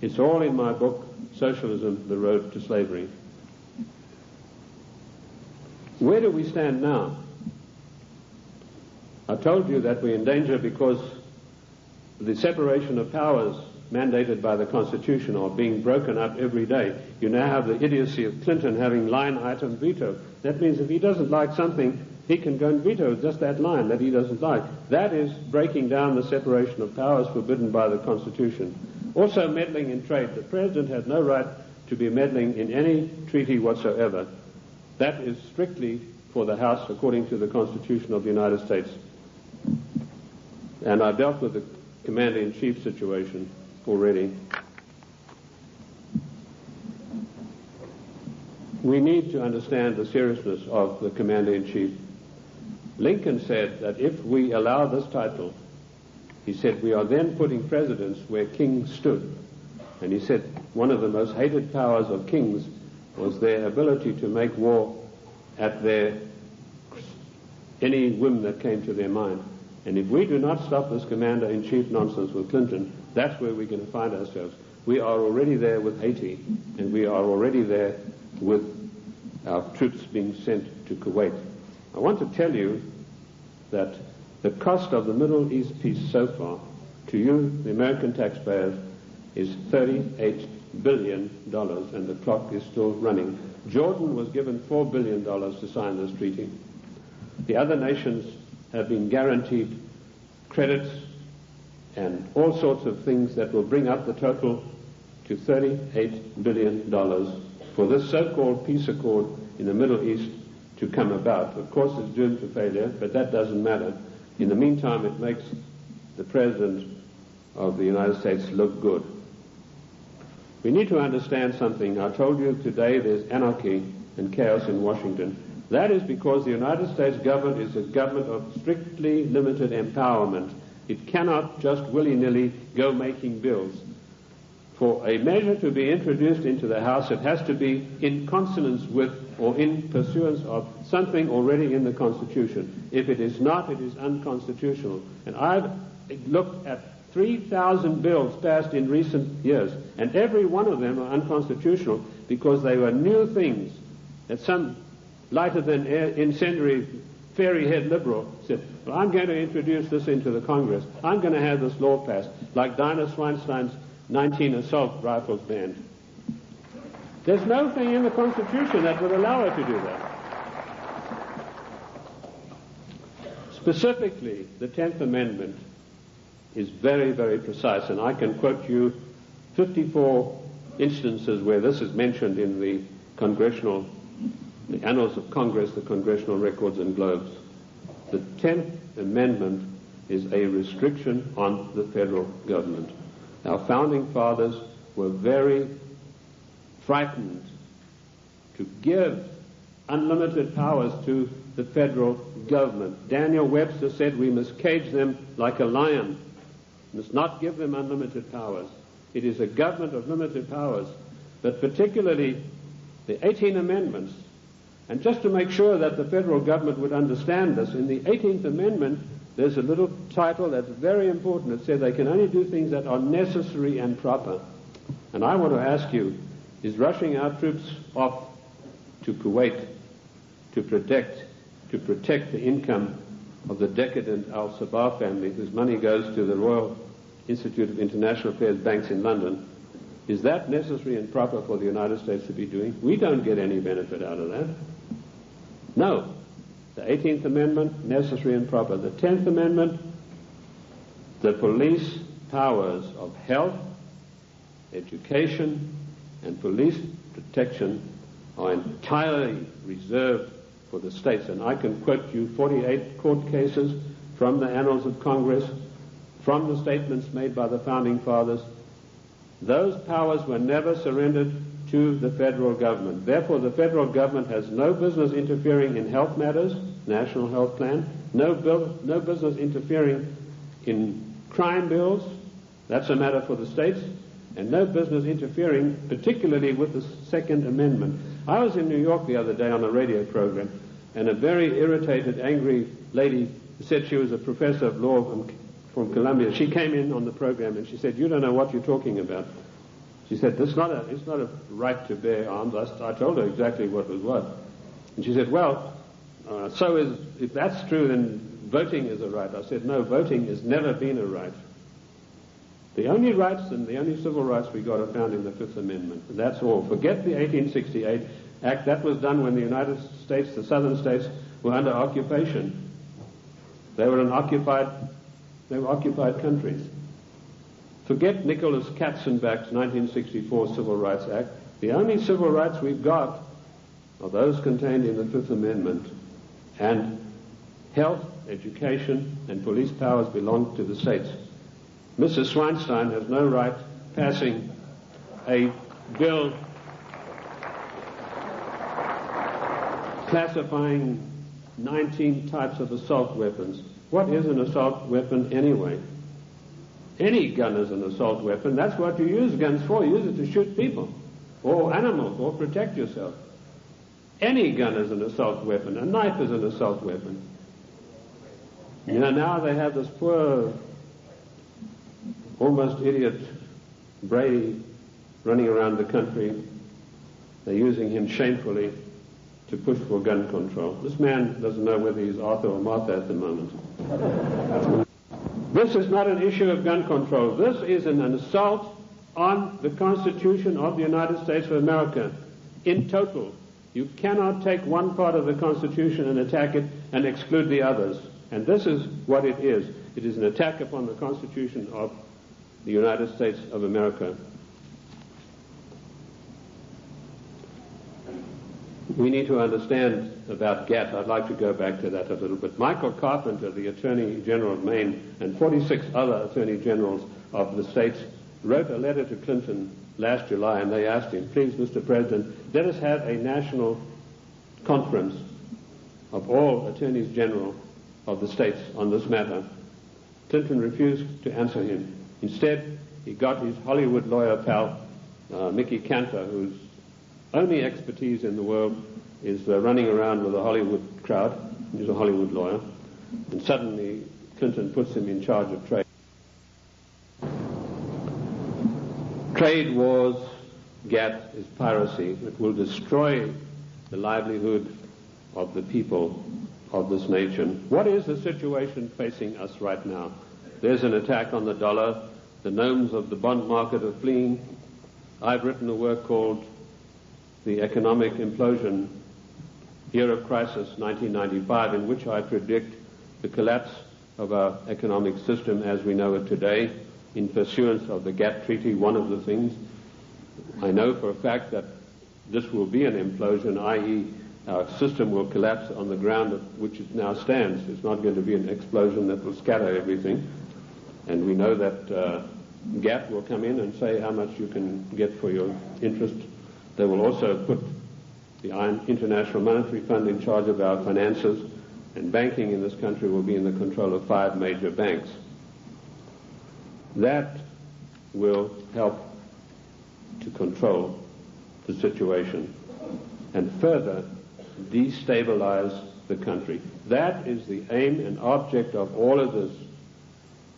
It's all in my book, Socialism, The Road to Slavery. Where do we stand now? I told you that we're in danger because the separation of powers mandated by the Constitution are being broken up every day. You now have the idiocy of Clinton having line item veto. That means if he doesn't like something, he can go and veto just that line that he doesn't like. That is breaking down the separation of powers forbidden by the Constitution. Also meddling in trade. The President has no right to be meddling in any treaty whatsoever. That is strictly for the House according to the Constitution of the United States. And I dealt with the Commander-in-Chief situation already. We need to understand the seriousness of the Commander-in-Chief. Lincoln said that if we allow this title, he said, we are then putting presidents where kings stood. And he said one of the most hated powers of kings was their ability to make war at any whim that came to their mind. And if we do not stop this Commander-in-Chief nonsense with Clinton, that's where we're going to find ourselves. We are already there with Haiti, and we are already there with our troops being sent to Kuwait. I want to tell you that the cost of the Middle East peace so far, to you, the American taxpayers, is $38 billion, and the clock is still running. Jordan was given $4 billion to sign this treaty. The other nations have been guaranteed credits and all sorts of things that will bring up the total to $38 billion for this so-called peace accord in the Middle East to come about. Of course, it's doomed to failure, but that doesn't matter. In the meantime, it makes the President of the United States look good. We need to understand something. I told you today there's anarchy and chaos in Washington. That is because the United States government is a government of strictly limited empowerment. It cannot just willy-nilly go making bills. For a measure to be introduced into the House, it has to be in consonance with or in pursuance of something already in the Constitution. If it is not, it is unconstitutional. And I've looked at 3,000 bills passed in recent years, and every one of them are unconstitutional because they were new things that some lighter-than-air incendiary fairy-head liberal said, well, I'm going to introduce this into the Congress. I'm going to have this law passed, like Dinah Swinstein's 19 assault rifles banned. There's no thing in the Constitution that would allow her to do that. Specifically, the 10th Amendment is very, very precise, and I can quote you 54 instances where this is mentioned in the Annals of Congress, the Congressional Records and Globes. The 10th Amendment is a restriction on the federal government. Our founding fathers were very frightened to give unlimited powers to the federal government. Daniel Webster said we must cage them like a lion, must not give them unlimited powers. It is a government of limited powers, but particularly the 18 Amendments. And just to make sure that the federal government would understand this, in the 18th Amendment, there's a little title that's very important. It says they can only do things that are necessary and proper. And I want to ask you, is rushing our troops off to Kuwait to protect the income of the decadent Al-Sabah family, whose money goes to the Royal Institute of International Affairs banks in London, is that necessary and proper for the United States to be doing? We don't get any benefit out of that. No. The 18th Amendment, necessary and proper. The 10th Amendment, the police powers of health, education, and police protection are entirely reserved for the states. And I can quote you 48 court cases from the Annals of Congress, from the statements made by the Founding Fathers. Those powers were never surrendered to the federal government. Therefore, the federal government has no business interfering in health matters, national health plan, no business interfering in crime bills, that's a matter for the states, and no business interfering particularly with the Second Amendment. I was in New York the other day on a radio program, and a very irritated, angry lady said she was a professor of law from Columbia. She came in on the program and she said, "You don't know what you're talking about." She said, it's not a right to bear arms. I told her exactly what was what. And she said, well, if that's true, then voting is a right. I said, no, voting has never been a right. The only rights and the only civil rights we got are found in the Fifth Amendment. And that's all. Forget the 1868 Act. That was done when the United States, the southern states, were under occupation. They were occupied countries. Forget Nicholas Katzenbach's 1964 Civil Rights Act. The only civil rights we've got are those contained in the Fifth Amendment. And health, education, and police powers belong to the states. Mrs. Swinstein has no right passing a bill classifying 19 types of assault weapons. What is an assault weapon anyway? Any gun is an assault weapon. That's what you use guns for. You use it to shoot people or animals or protect yourself. Any gun is an assault weapon. A knife is an assault weapon. You know, now they have this poor, almost idiot Brady running around the country. They're using him shamefully to push for gun control. This man doesn't know whether he's Arthur or Martha at the moment. This is not an issue of gun control. This is an assault on the Constitution of the United States of America in total. You cannot take one part of the Constitution and attack it and exclude the others. And this is what it is. It is an attack upon the Constitution of the United States of America. We need to understand about GATT. I'd like to go back to that a little bit. Michael Carpenter, the Attorney General of Maine, and 46 other Attorney Generals of the states wrote a letter to Clinton last July, and they asked him, please, Mr. President, let us have a national conference of all Attorneys General of the states on this matter. Clinton refused to answer him. Instead, he got his Hollywood lawyer pal, Mickey Cantor, whose only expertise in the world is running around with a Hollywood crowd. He's a Hollywood lawyer. And suddenly, Clinton puts him in charge of trade. Trade wars, GATT, is piracy. It will destroy the livelihood of the people of this nation. What is the situation facing us right now? There's an attack on the dollar. The gnomes of the bond market are fleeing. I've written a work called The Economic Implosion, Year of Crisis, 1995, in which I predict the collapse of our economic system as we know it today in pursuance of the GATT Treaty. One of the things I know for a fact that this will be an implosion, i.e. our system will collapse on the ground of which it now stands. It's not going to be an explosion that will scatter everything. And we know that GATT will come in and say how much you can get for your interest. They will also put the International Monetary Fund in charge of our finances, and banking in this country will be in the control of 5 major banks. That will help to control the situation and further destabilize the country. That is the aim and object of all of this.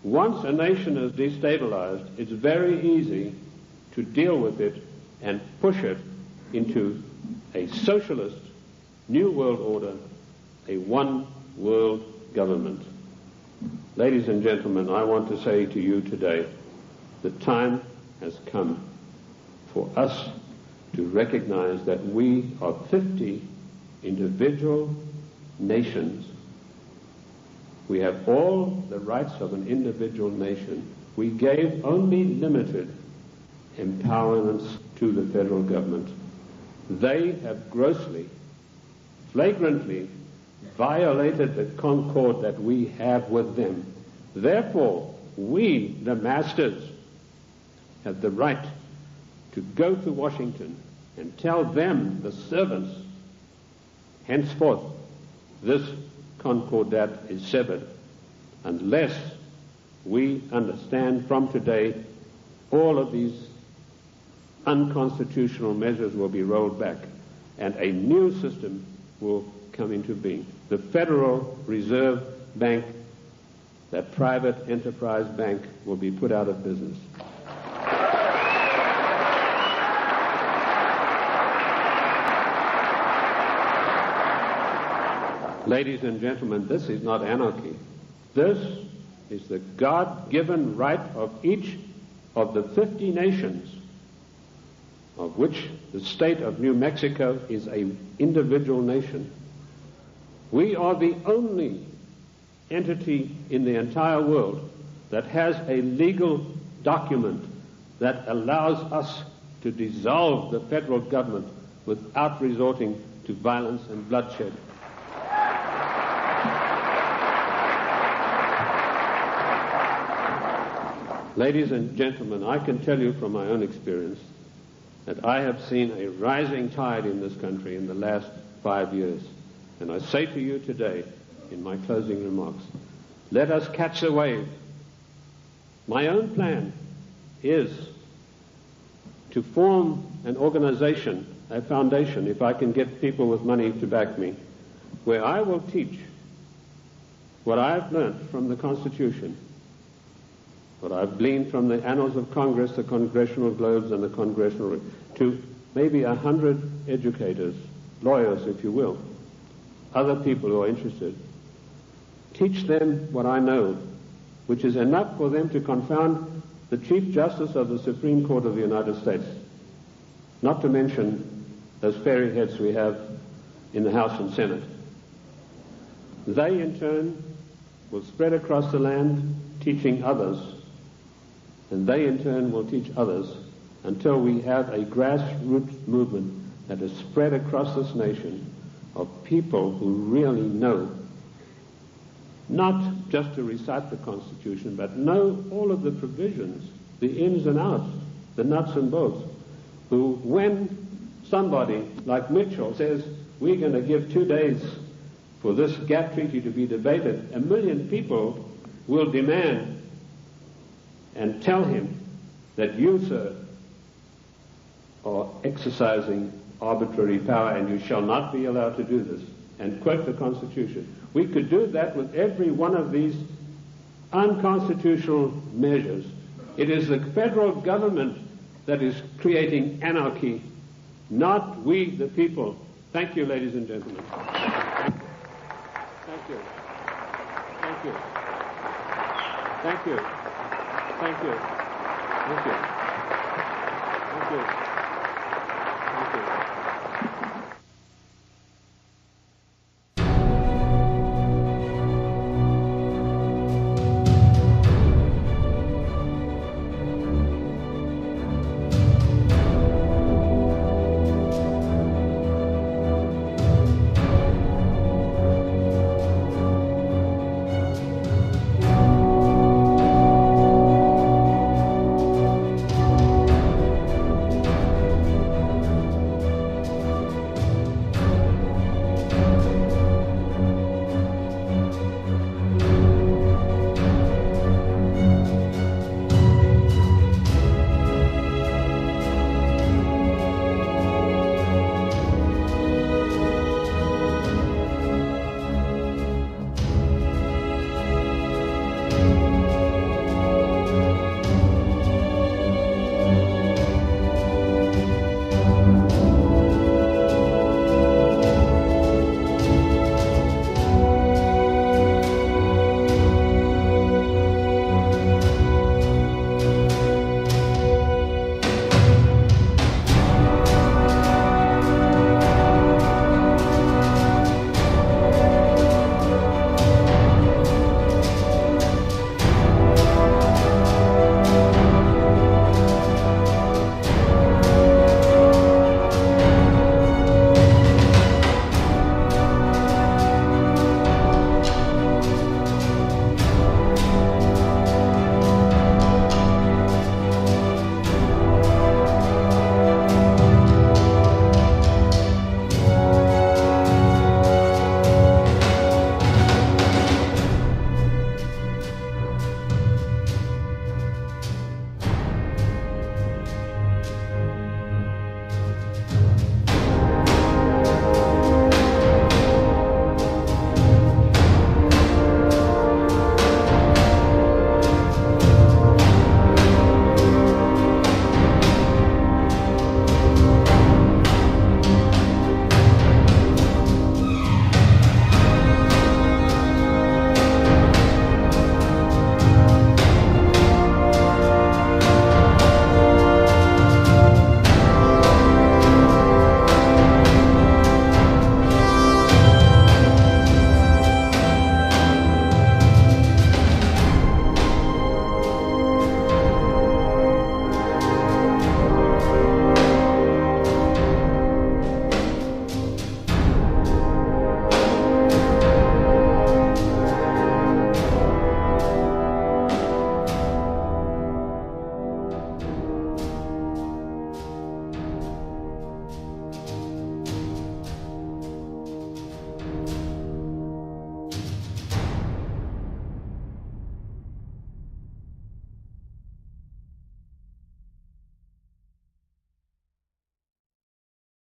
Once a nation is destabilized, it's very easy to deal with it and push it into a socialist new world order, a one world government. Ladies and gentlemen, I want to say to you today, the time has come for us to recognize that we are 50 individual nations. We have all the rights of an individual nation. We gave only limited empowerments to the federal government. They have grossly, flagrantly violated the concord that we have with them. Therefore, we, the masters, have the right to go to Washington and tell them, the servants, henceforth this concordat is severed, unless we understand from today all of these unconstitutional measures will be rolled back and a new system will come into being. The Federal Reserve Bank, that private enterprise bank, will be put out of business. Ladies and gentlemen, this is not anarchy. This is the God-given right of each of the 50 nations, of which the state of New Mexico is an individual nation. We are the only entity in the entire world that has a legal document that allows us to dissolve the federal government without resorting to violence and bloodshed. Ladies and gentlemen, I can tell you from my own experience that I have seen a rising tide in this country in the last 5 years. And I say to you today, in my closing remarks, let us catch the wave. My own plan is to form an organization, a foundation, if I can get people with money to back me, where I will teach what I've learned from the Constitution, what I've gleaned from the annals of Congress, the Congressional Globes, and the Congressional, to maybe 100 educators, lawyers, if you will, other people who are interested. Teach them what I know, which is enough for them to confound the Chief Justice of the Supreme Court of the United States, not to mention those fairy heads we have in the House and Senate. They, in turn, will spread across the land, teaching others, and they, in turn, will teach others until we have a grassroots movement that is spread across this nation of people who really know, not just to recite the Constitution, but know all of the provisions, the ins and outs, the nuts and bolts, who, when somebody like Mitchell says, we're going to give 2 days for this gap treaty to be debated, 1 million people will demand and tell him that you, sir, are exercising arbitrary power and you shall not be allowed to do this, and quote the Constitution. We could do that with every one of these unconstitutional measures. It is the federal government that is creating anarchy, not we, the people. Thank you, ladies and gentlemen. Thank you. Thank you. Thank you. Thank you. Thank you. Thank you.